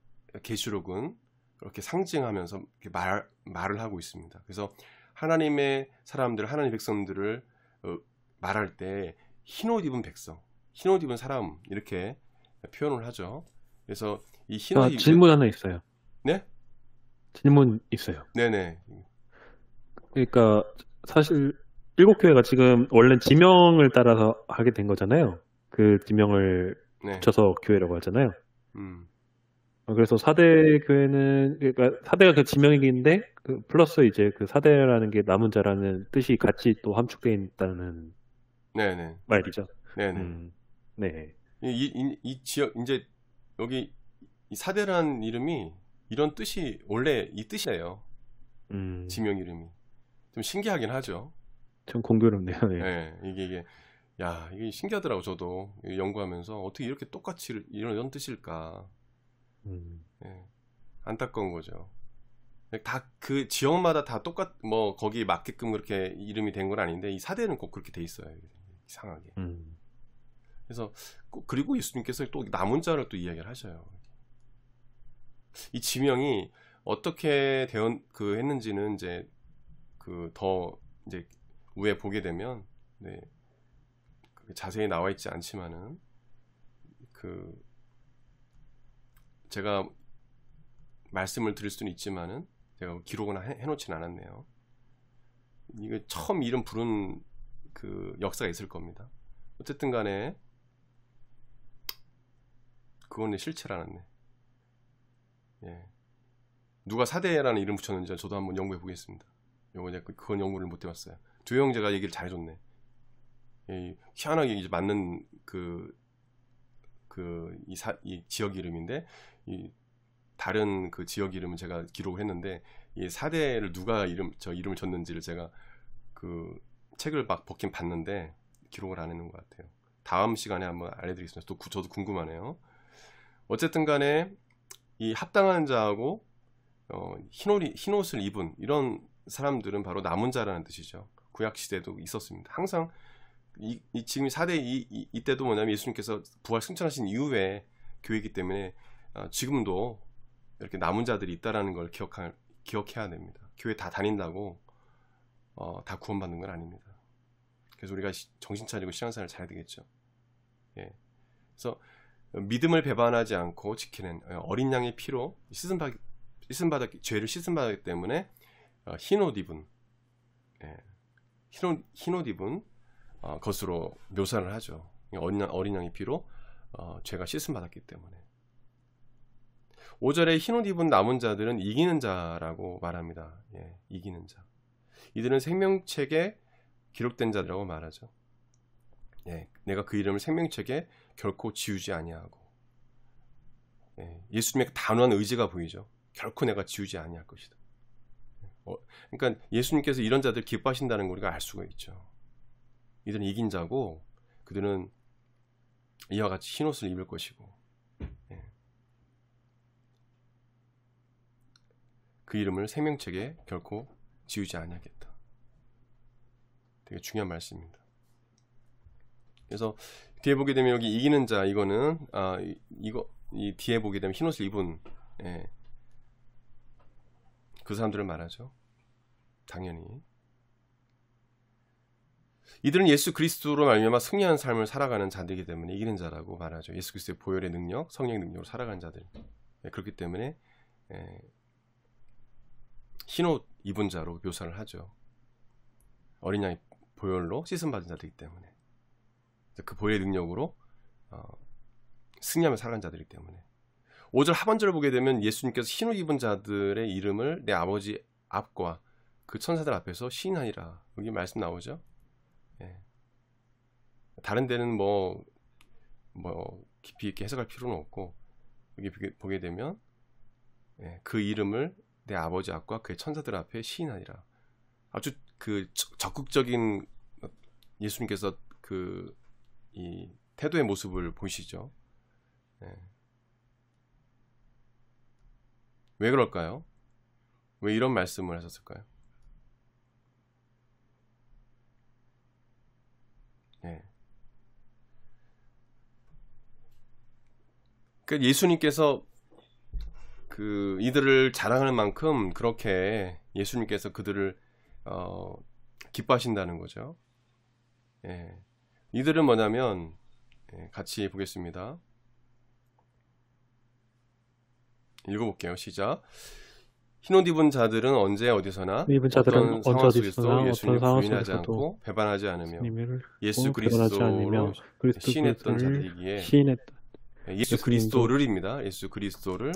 계시록은 그렇게 상징하면서 이렇게 말을 하고 있습니다. 그래서 하나님의 사람들, 하나님의 백성들을 말할 때 흰 옷 입은 백성, 흰 옷 입은 사람 이렇게 표현을 하죠. 그래서 이 흰 옷 질문 하나 있어요. 네? 질문 있어요. 네네. 그러니까 사실 7교회가 지금 원래 지명을 따라서 하게 된 거잖아요. 그 지명을 붙여서 교회라고 하잖아요. 그래서 4대 교회는, 그러니까 4대가 그 지명이긴데 그 플러스 이제 그 4대라는 게 남은 자라는 뜻이 같이 또 함축되어 있다는 네네. 말이죠. 네네. 네. 이 지역 이제 여기 이 4대라는 이름이 이런 뜻이 원래 이 뜻이에요. 지명 이름이 좀 신기하긴 하죠. 좀 공교롭네요. 네. 이게 신기하더라고. 저도 연구하면서 어떻게 이렇게 똑같이 이런 뜻일까. 네. 안타까운 거죠. 다 그 지역마다 다 뭐 거기 맞게끔 그렇게 이름이 된 건 아닌데 이 4대는 꼭 그렇게 돼 있어요. 이상하게. 그래서 그리고 예수님께서 또 남은 자를 또 이야기를 하셔요. 이 지명이 어떻게 했는지는 이제 더 이제 위에 보게 되면 자세히 나와 있지 않지만은 제가 말씀을 드릴 수는 있지만은 제가 기록은 해놓진 않았네요. 이게 처음 이름 부른 그 역사가 있을 겁니다. 어쨌든 간에 그거는 싫지 않았네. 예. 누가 사대라는 이름 붙였는지 저도 한번 연구해 보겠습니다. 요거 그건 연구를 못 해봤어요. 두 형제가 얘기를 잘해줬네. 예, 희한하게 이제 맞는 이 지역 이름인데, 다른 그 지역 이름은 제가 기록을 했는데, 이 사대를 누가 이름을 줬는지를 제가 그 책을 막 벗긴 봤는데 기록을 안 해놓은 것 같아요. 다음 시간에 한번 알려드리겠습니다. 저도 궁금하네요. 어쨌든 간에 이 합당한 자하고 흰 옷을 입은 이런 사람들은 바로 남은 자라는 뜻이죠. 구약시대도 있었습니다. 항상 지금 4대 이때도 뭐냐면 예수님께서 부활 승천하신 이후에 교회이기 때문에 지금도 이렇게 남은 자들이 있다라는 걸 기억해야 됩니다. 교회 다 다닌다고 다 구원받는 건 아닙니다. 그래서 우리가 정신 차리고 신앙생활을 잘해야 되겠죠. 예. 그래서 믿음을 배반하지 않고 지키는 어린 양의 피로 죄를 씻음받았기 때문에 흰 옷 입은, 흰 옷 입은 것으로 묘사를 하죠. 어린 양의 피로 죄가 씻음받았기 때문에. 5절에 흰 옷 입은 남은 자들은 이기는 자라고 말합니다. 예, 이기는 자. 이들은 생명책에 기록된 자들이라고 말하죠. 예, 내가 그 이름을 생명책에 결코 지우지 아니하고. 예, 예수님의 단호한 의지가 보이죠. 결코 내가 지우지 아니할 것이다. 그러니까 예수님께서 이런 자들 기뻐하신다는 걸 우리가 알 수가 있죠. 이들은 이긴 자고 그들은 이와 같이 흰 옷을 입을 것이고, 예. 그 이름을 생명책에 결코 지우지 아니하겠다. 되게 중요한 말씀입니다. 그래서 뒤에 보게 되면 여기 이기는 자, 이거는 이 뒤에 보게 되면 흰 옷을 입은, 예, 그 사람들을 말하죠. 당연히 이들은 예수 그리스도로 말미암아 승리한 삶을 살아가는 자들이기 때문에 이기는 자라고 말하죠. 예수 그리스도의 보혈의 능력, 성령의 능력으로 살아가는 자들. 예, 그렇기 때문에 흰옷 입은 자로 묘사를 하죠. 어린 양의 보혈로 씻음받은 자들이기 때문에, 그 보혈의 능력으로 승리하며 살아가는 자들이기 때문에. 5절 하반절을 보게 되면 예수님께서 흰옷 입은 자들의 이름을 내 아버지 앞과 그 천사들 앞에서 시인하니라. 여기 말씀 나오죠. 예. 다른 데는 뭐 깊이 있게 해석할 필요는 없고, 여기 보게 되면 그 이름을 내 아버지 앞과 그의 천사들 앞에 시인하니라. 아주 그 적극적인 예수님께서 이 태도의 모습을 보시죠. 예. 왜 그럴까요? 왜 이런 말씀을 하셨을까요? 예. 그러니까 예수님께서 이들을 자랑하는 만큼 그렇게 예수님께서 그들을 기뻐하신다는 거죠. 예. 이들은 뭐냐면, 같이 보겠습니다. 읽어볼게요. 시작. 흰옷 입은 자들은 언제 어디서나 어떤 상황 속에서도 예수님을 부인하지 않고 배반하지 않으며 예수 그리스도로 시인했던 자들이기에, 예수 그리스도를입니다. 예수 그리스도를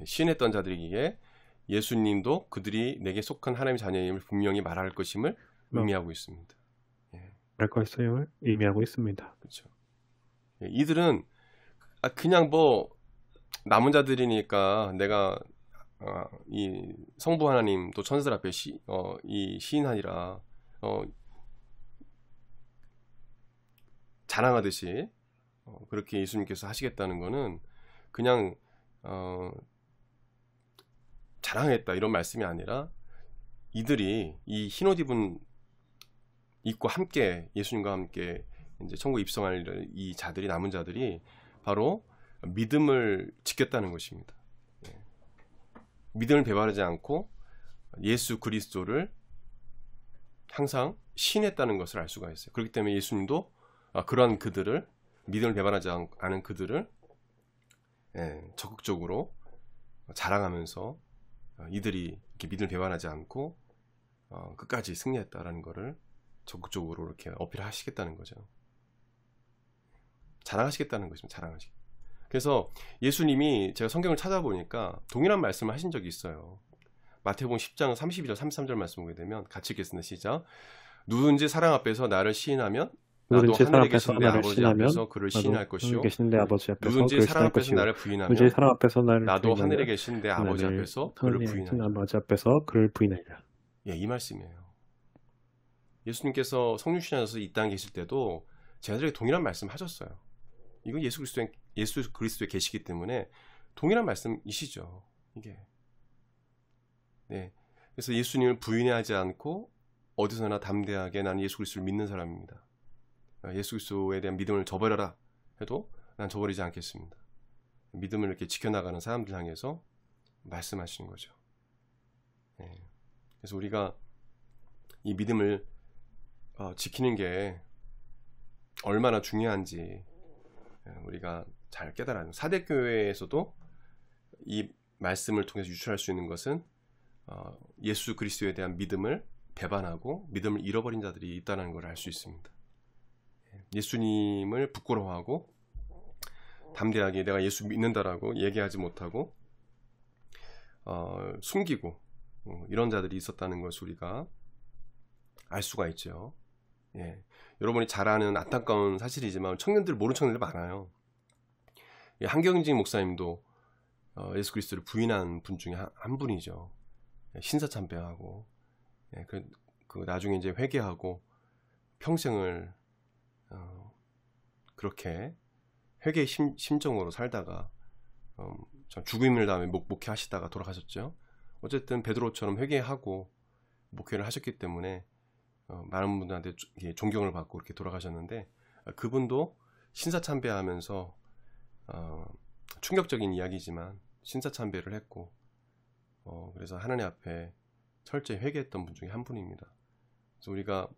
시인했던 자들이기에 예수님도 그들이 내게 속한 하나님의 자녀임을 분명히 말할 것임을 의미하고 있습니다. 말할 것임을 의미하고 있습니다. 그렇죠. 이들은 그냥 남은 자들이니까 내가 이 성부 하나님 또 천사들 앞에 이 시인하니라 자랑하듯이 그렇게 예수님께서 하시겠다는 거는 그냥 자랑했다 이런 말씀이 아니라, 이들이 이 흰옷 입고 함께 예수님과 함께 이제 천국에 입성할 이 자들이, 남은 자들이 바로 믿음을 지켰다는 것입니다. 믿음을 배반하지 않고 예수 그리스도를 항상 신했다는 것을 알 수가 있어요. 그렇기 때문에 예수님도 그러한 그들을, 믿음을 배반하지 않은 그들을 적극적으로 자랑하면서 이들이 이렇게 믿음을 배반하지 않고 끝까지 승리했다라는 것을 적극적으로 이렇게 어필하시겠다는 거죠. 자랑하시겠다는 것입니다. 자랑하시겠다. 그래서 예수님이 제가 성경을 찾아보니까 동일한 말씀을 하신 적이 있어요. 마태복음 10장 32절 33절 말씀 보게 되면 같이 읽겠습니다. 시작. 누구든지 사랑 앞에서 나를 시인하면 나도 하늘에 계신 내 아버지 앞에서 그를 시인할 것이요 누구든지 사랑 앞에서 나를 부인하면 나도 하늘에 계신 내 아버지 앞에서 그를 부인하리라. 예, 이 말씀이에요. 예수님께서 성육신하셔서 이 땅에 계실 때도 제자들에게 동일한 말씀 하셨어요. 이건 예수 그리스도의 계시기 때문에 동일한 말씀이시죠. 이게. 네. 그래서 예수님을 부인하지 않고 어디서나 담대하게 나는 예수 그리스도를 믿는 사람입니다. 예수 그리스도에 대한 믿음을 저버려라 해도 난 저버리지 않겠습니다. 믿음을 이렇게 지켜나가는 사람들 향해서 말씀하시는 거죠. 네. 그래서 우리가 이 믿음을 지키는 게 얼마나 중요한지 우리가 잘 깨달아야 합니다. 사대교회에서도 이 말씀을 통해서 유출할 수 있는 것은 예수 그리스도에 대한 믿음을 배반하고 믿음을 잃어버린 자들이 있다는 걸 알 수 있습니다. 예수님을 부끄러워하고 담대하게 내가 예수 믿는다라고 얘기하지 못하고 숨기고 이런 자들이 있었다는 것을 우리가 알 수가 있죠. 예. 여러분이 잘 아는 안타까운 사실이지만 모르는 청년들 많아요. 한경진 목사님도 예수 그리스도를 부인한 분 중에 한 분이죠. 신사참배하고 나중에 이제 회개하고 평생을 그렇게 회개의 심정으로 살다가 죽음을 다음에 목회하시다가 돌아가셨죠. 어쨌든 베드로처럼 회개하고 목회를 하셨기 때문에 많은 분들한테 존경을 받고 이렇게 돌아가셨는데 그분도 신사참배하면서 충격적인 이야기지만 신사참배를 했고 그래서 하나님 앞에 철저히 회개했던 분 중에 한 분입니다. 그래서 우리가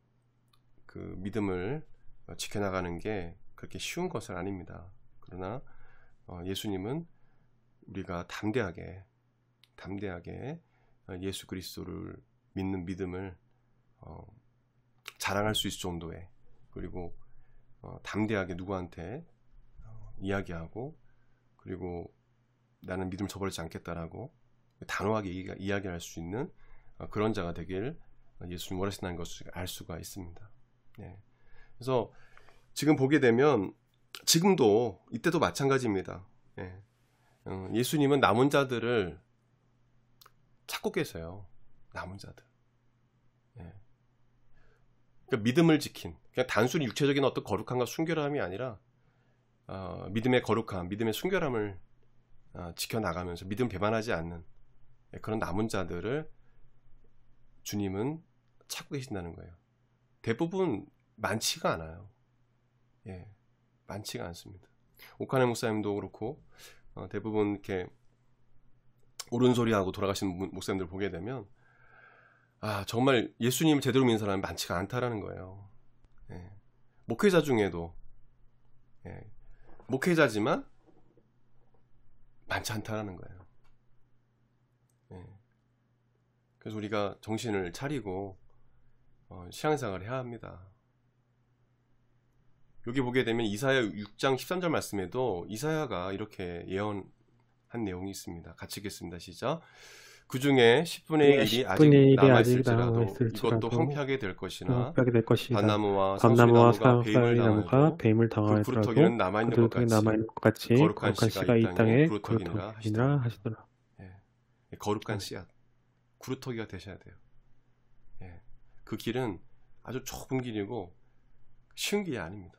그 믿음을 지켜나가는 게 그렇게 쉬운 것은 아닙니다. 그러나 예수님은 우리가 담대하게 예수 그리스도를 믿는 믿음을 자랑할 수 있을 정도의 그리고 담대하게 누구한테 이야기하고 그리고 나는 믿음을 저버리지 않겠다라고 단호하게 이야기할 수 있는 그런 자가 되길 예수님 원하신다는 것을 알 수가 있습니다. 네. 그래서 지금 보게 되면 지금도 이때도 마찬가지입니다. 네. 예수님은 남은 자들을 찾고 계세요. 남은 자들. 네. 그러니까 믿음을 지킨 그냥 단순히 육체적인 어떤 거룩함과 순결함이 아니라 믿음의 거룩함, 믿음의 순결함을 지켜나가면서 믿음 배반하지 않는 그런 남은 자들을 주님은 찾고 계신다는 거예요. 대부분 많지가 않아요. 예, 많지가 않습니다. 오카네 목사님도 그렇고 대부분 이렇게 옳은 소리하고 돌아가신 목사님들 보게 되면 정말 예수님을 제대로 믿는 사람이 많지가 않다라는 거예요. 예, 목회자 중에도 목회자지만 많지 않다라는 거예요. 예. 그래서 우리가 정신을 차리고 신앙생활을 해야 합니다. 여기 보게 되면 이사야 6장 13절 말씀에도 이사야가 이렇게 예언한 내용이 있습니다. 같이 읽겠습니다. 시작. 그 중에 10분의 1이 아직 남아있을지라도 이것도 황폐하게 될 것이나 밭나무와 상수리나무가 배임을 당하여도 그 구루터기는 남아있는 것 같이 거룩한 씨가 이 땅에 구루터기니라 하시더라. 예. 거룩한 씨앗, 구루터기가 되셔야 돼요. 예. 그 길은 아주 좁은 길이고 쉬운 길이 아닙니다.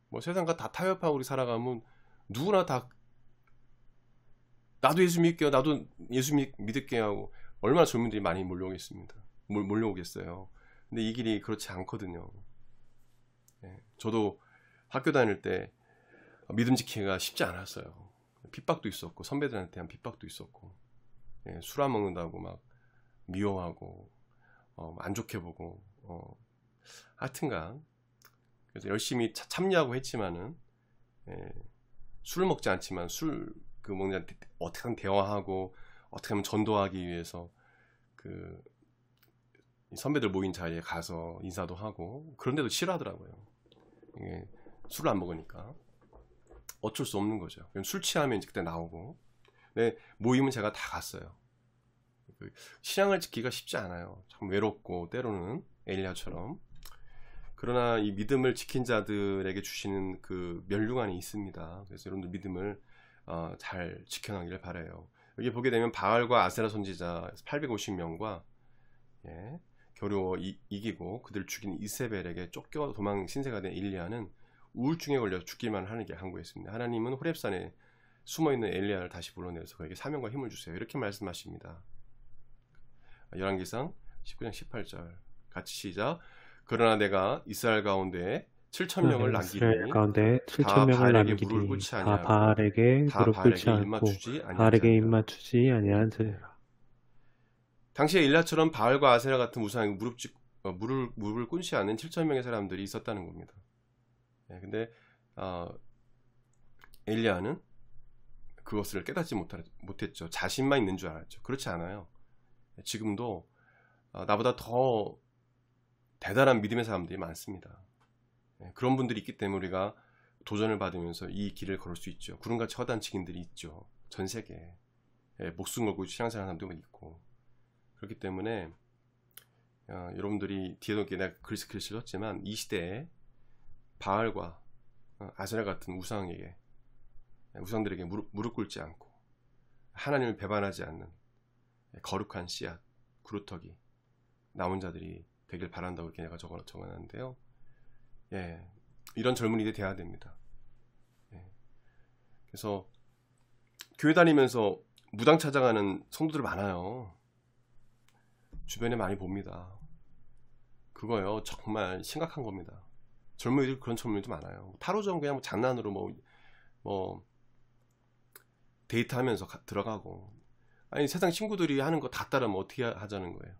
뭐 세상과 다 타협하고 우리 살아가면 누구나 다 나도 예수 믿게요. 나도 예수 믿을게요 하고 얼마나 젊은이들이 많이 몰려오겠어요. 근데 이 길이 그렇지 않거든요. 예, 저도 학교 다닐 때 믿음 지키기가 쉽지 않았어요. 핍박도 있었고 선배들한테 대한 핍박도 있었고 술 안 먹는다고 막 미워하고 안 좋게 보고 하여튼간 그래서 열심히 참여하고 했지만은 술을 먹지 않지만 먹는 어떻게 하면 대화하고 어떻게 하면 전도하기 위해서 그 선배들 모인 자리에 가서 인사도 하고 그런데도 싫어하더라고요. 술을 안 먹으니까. 어쩔 수 없는 거죠. 술 취하면 이제 그때 나오고. 네, 모임은 제가 다 갔어요. 신앙을 지키기가 쉽지 않아요. 참 외롭고 때로는 엘리야처럼. 그러나 이 믿음을 지킨 자들에게 주시는 그 면류관이 있습니다. 그래서 여러분들 믿음을 잘 지켜나기를 바라요. 여기 보게 되면 바알과 아세라 선지자 850명과 겨루어 이기고 그들을 죽인 이세벨에게 쫓겨 도망 신세가 된 엘리야는 우울증에 걸려 죽기만 하는 게 항구했습니다. 하나님은 호렙산에 숨어있는 엘리야를 다시 불러내서 그에게 사명과 힘을 주세요. 이렇게 말씀하십니다. 열왕기상 19장 18절 같이 시작. 그러나 내가 이스라엘 가운데 7,000명을 남기니 가운데 7,000명을 남기니 다 바알에게 무릎 꿇지 않고 바알에게 입맞추지 아니한지라. 당시에 엘리야처럼 바알과 아세라 같은 우상에 무릎을 꿇지 않는 7,000명의 사람들이 있었다는 겁니다. 근데 엘리야는 그것을 깨닫지 못했죠. 자신만 있는 줄 알았죠. 그렇지 않아요. 지금도 나보다 더 대단한 믿음의 사람들이 많습니다. 그런 분들이 있기 때문에 우리가 도전을 받으면서 이 길을 걸을 수 있죠. 구름같이 허다한 증인들이 있죠. 전 세계에 목숨 걸고 신앙생활하는 사람도 있고. 그렇기 때문에 여러분들이 뒤에도 내가 글을 썼지만 이 시대에 바알과 아세라 같은 우상들에게 무릎 꿇지 않고 하나님을 배반하지 않는 거룩한 씨앗, 구루터기 남은 자들이 되길 바란다고 이렇게 내가 적어놨는데요. 이런 젊은이들이 돼야 됩니다. 그래서 교회 다니면서 무당 찾아가는 성도들 많아요. 주변에 많이 봅니다. 그거요 정말 심각한 겁니다. 젊은이들 그런 젊은이도 많아요. 타로점 그냥 장난으로 뭐 데이트하면서 들어가고, 아니 세상 친구들이 하는 거 다 따르면 어떻게 하자는 거예요.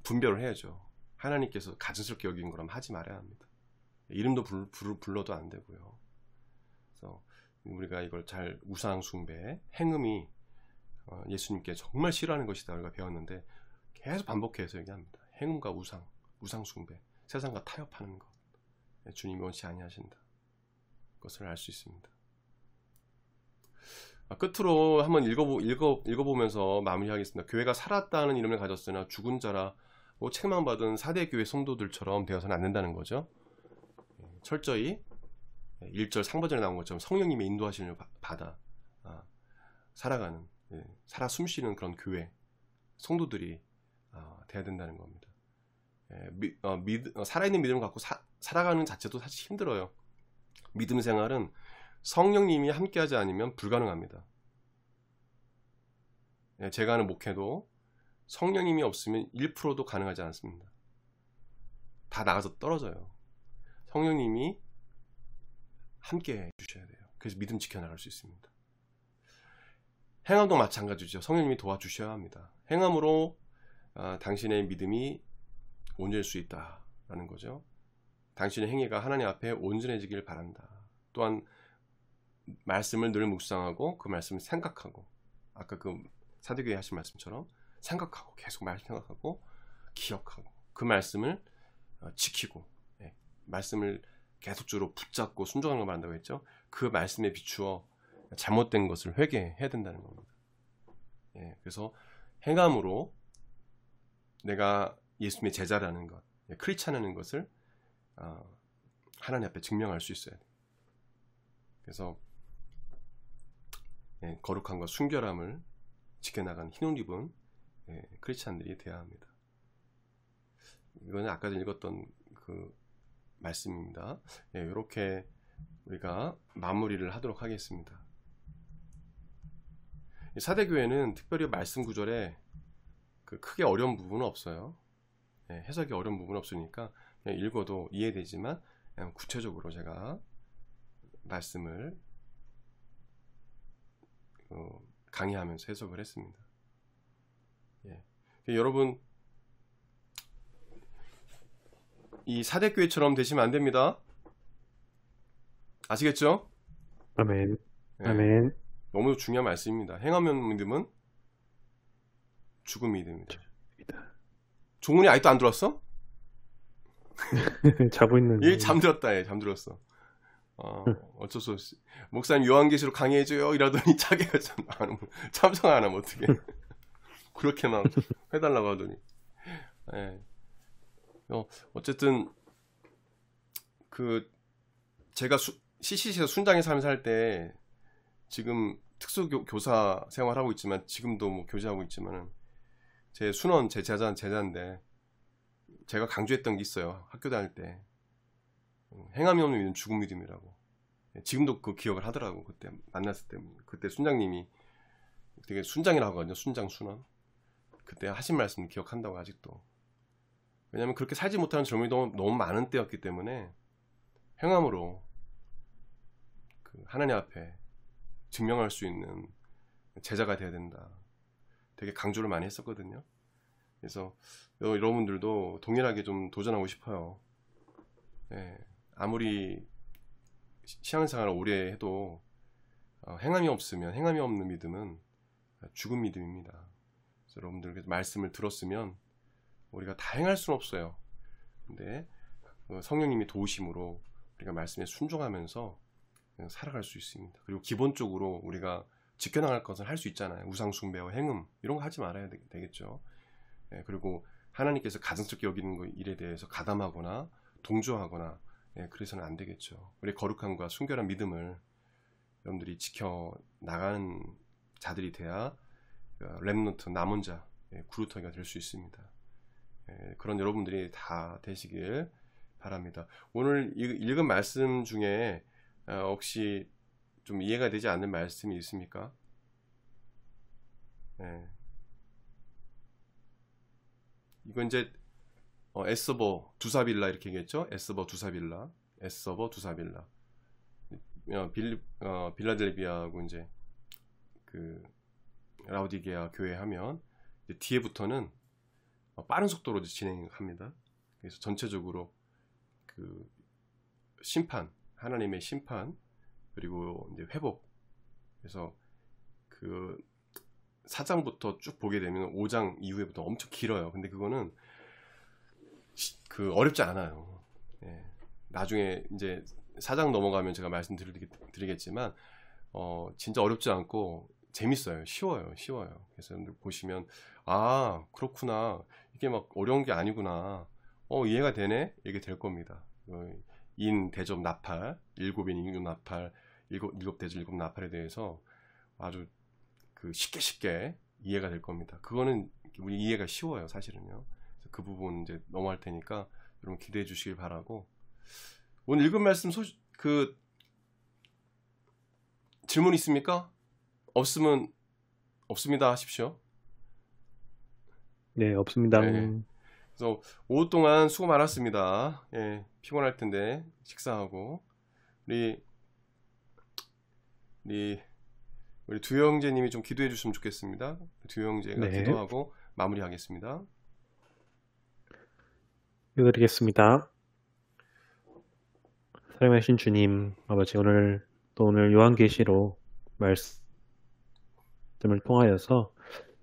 분별을 해야죠. 하나님께서 가증스럽게 여긴 거라면 하지 말아야 합니다. 이름도 불러도 안 되고요. 그래서 우리가 이걸 잘 우상 숭배, 행음이 예수님께 정말 싫어하는 것이다 우리가 배웠는데 계속 반복해서 얘기합니다. 행음과 우상 숭배, 세상과 타협하는 것, 주님이 원치 아니하신다. 그것을 알 수 있습니다. 끝으로 한번 읽어보면서 마무리하겠습니다. 교회가 살았다는 이름을 가졌으나 죽은 자라 책망받은 4대 교회 성도들처럼 되어서는 안 된다는 거죠. 철저히 1절 상버전에 나온 것처럼 성령님의 인도하심을 받아 살아가는, 살아 숨쉬는 그런 교회 성도들이 돼야 된다는 겁니다. 살아있는 믿음을 갖고 살아가는 자체도 사실 힘들어요. 믿음 생활은 성령님이 함께하지 않으면 불가능합니다. 제가 하는 목회도 성령님이 없으면 1%도 가능하지 않습니다. 다 나가서 떨어져요. 성령님이 함께 해주셔야 돼요. 그래서 믿음 지켜나갈 수 있습니다. 행함도 마찬가지죠. 성령님이 도와주셔야 합니다. 행함으로 당신의 믿음이 온전할 수 있다라는 거죠. 당신의 행위가 하나님 앞에 온전해지길 바란다. 또한 말씀을 늘 묵상하고 그 말씀을 생각하고, 아까 그 사도교회 하신 말씀처럼 생각하고 계속 생각하고 기억하고 그 말씀을 지키고, 말씀을 계속적으로 붙잡고 순종하는 걸 말한다고 했죠. 그 말씀에 비추어 잘못된 것을 회개해야 된다는 겁니다. 그래서 행함으로 내가 예수님의 제자라는 것, 크리스찬이라는 것을 하나님 앞에 증명할 수 있어야 돼요. 그래서 거룩함과 순결함을 지켜나간 흰옷 입은 크리스찬들이 되어야 합니다. 이거는 아까 전에 읽었던 그 말씀입니다. 이렇게 우리가 마무리를 하도록 하겠습니다. 사대교회는 특별히 말씀 구절에 크게 어려운 부분은 없어요. 해석이 어려운 부분은 없으니까 그냥 읽어도 이해되지만 그냥 구체적으로 제가 말씀을 강의하면서 해석을 했습니다. 여러분, 이 사대교회처럼 되시면 안 됩니다. 아시겠죠? 아멘. 아멘. 너무 중요한 말씀입니다. 행하면 믿음은 죽은 믿음입니다. 종훈이 아직도 안 들었어? 자고 있는. 잠들었다. 잠들었어. 어쩔 수 없이 목사님 요한계시록 강의해줘요 이러더니 자기가 참석 안 하면 어떡해. 그렇게 막 해달라고 하더니. 예. 어쨌든 제가 CCC에서 순장의 삶을 살 때 지금 특수교사 생활하고 있지만 지금도 뭐 교제하고 있지만은 제 순원 제 제자인데 제가 강조했던 게 있어요. 학교 다닐 때 행함이 없는 믿음 죽은 믿음이라고. 지금도 그 기억을 하더라고. 그때 만났을 때 그때 순장님이 되게 순장이라고 하거든요. 순장 순원. 그때 하신 말씀 기억한다고 아직도. 왜냐하면 그렇게 살지 못하는 젊은이 너무 많은 때였기 때문에 행함으로 하나님 앞에 증명할 수 있는 제자가 돼야 된다. 되게 강조를 많이 했었거든요. 그래서 여러분들도 동일하게 좀 도전하고 싶어요. 예, 아무리 신앙생활을 오래 해도 행함이 없는 믿음은 죽은 믿음입니다. 그래서 여러분들 말씀을 들었으면 우리가 다 행할 수는 없어요. 근데 성령님이 도우심으로 우리가 말씀에 순종하면서 살아갈 수 있습니다. 그리고 기본적으로 우리가 지켜나갈 것을 할 수 있잖아요. 우상숭배와 행음 이런 거 하지 말아야 되겠죠. 예, 그리고 하나님께서 가증스럽게 여기는 일에 대해서 가담하거나 동조하거나 그래서는 안 되겠죠. 우리 거룩함과 순결한 믿음을 여러분들이 지켜나가는 자들이 돼야 렘넌트 남은 자 구루터기가 될 수 있습니다. 그런 여러분들이 다 되시길 바랍니다. 오늘 읽은 말씀 중에 혹시 좀 이해가 되지 않는 말씀이 있습니까? 이건 이제 에스버 두사빌라 이렇게 얘기했죠. 에스버 두사빌라 빌라델비아하고 이제 라우디게아 교회 하면 이제 뒤에부터는 빠른 속도로 진행합니다. 그래서 전체적으로 심판, 하나님의 심판 그리고 이제 회복. 그래서 4장부터 쭉 보게 되면 5장 이후에부터 엄청 길어요. 근데 그거는 어렵지 않아요. 예. 나중에 이제 4장 넘어가면 제가 말씀드리겠지만 진짜 어렵지 않고 재밌어요. 쉬워요. 그래서 여러분들 보시면 그렇구나. 이게 막 어려운 게 아니구나. 이해가 되네. 이게 될 겁니다. 인, 대접, 나팔, 7인, 6 나팔, 7 대접, 7 나팔에 대해서 아주 쉽게 이해가 될 겁니다. 그거는 우리 이해가 쉬워요, 사실은요. 그래서 그 부분 이제 넘어갈 테니까 여러분 기대해 주시길 바라고. 오늘 읽은 말씀 질문 있습니까? 없으면 없습니다 하십시오. 네, 없습니다. 네. 그래서 오후 동안 수고 많았습니다. 예, 피곤할 텐데 식사하고 우리 두효 형제님이 좀 기도해 주시면 좋겠습니다. 두효 형제가 기도하고 마무리하겠습니다. 기도드리겠습니다. 사랑하신 주님, 아버지 오늘 요한계시록 말씀을 통하여서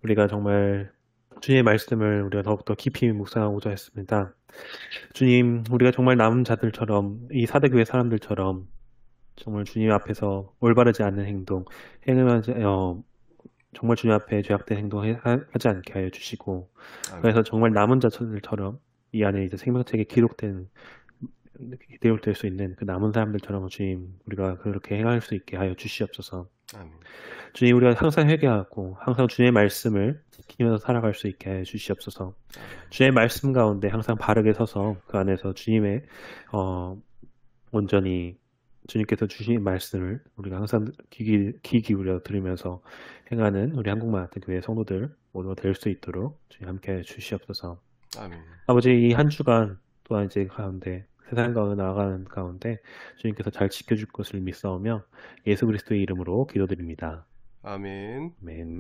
우리가 정말 주님의 말씀을 우리가 더욱더 깊이 묵상하고자 했습니다. 주님, 우리가 정말 남은 자들처럼 이 사대교회 사람들처럼 정말 주님 앞에서 올바르지 않은 행동, 정말 주님 앞에 죄악된 행동하지 않게 하여 주시고, 그래서 정말 남은 자들처럼 이 안에 이제 생명책에 기록될 수 있는 그 남은 사람들처럼 주님, 우리가 그렇게 행할 수 있게 하여 주시옵소서. 아멘. 주님, 우리가 항상 회개하고 항상 주님의 말씀을 지키면서 살아갈 수 있게 하여 주시옵소서. 주님의 말씀 가운데 항상 바르게 서서 그 안에서 주님의 온전히 주님께서 주신 말씀을 우리가 항상 귀 기울여 들으면서 행하는 우리 한국만 같은 교회 성도들 모두가 될 수 있도록 주님 함께 주시옵소서. 아멘. 아버지, 이 한 주간 또한 이제 가운데 세상 가운데 나아가는 가운데 주님께서 잘 지켜줄 것을 믿사오며 예수 그리스도의 이름으로 기도드립니다. 아멘. 아멘.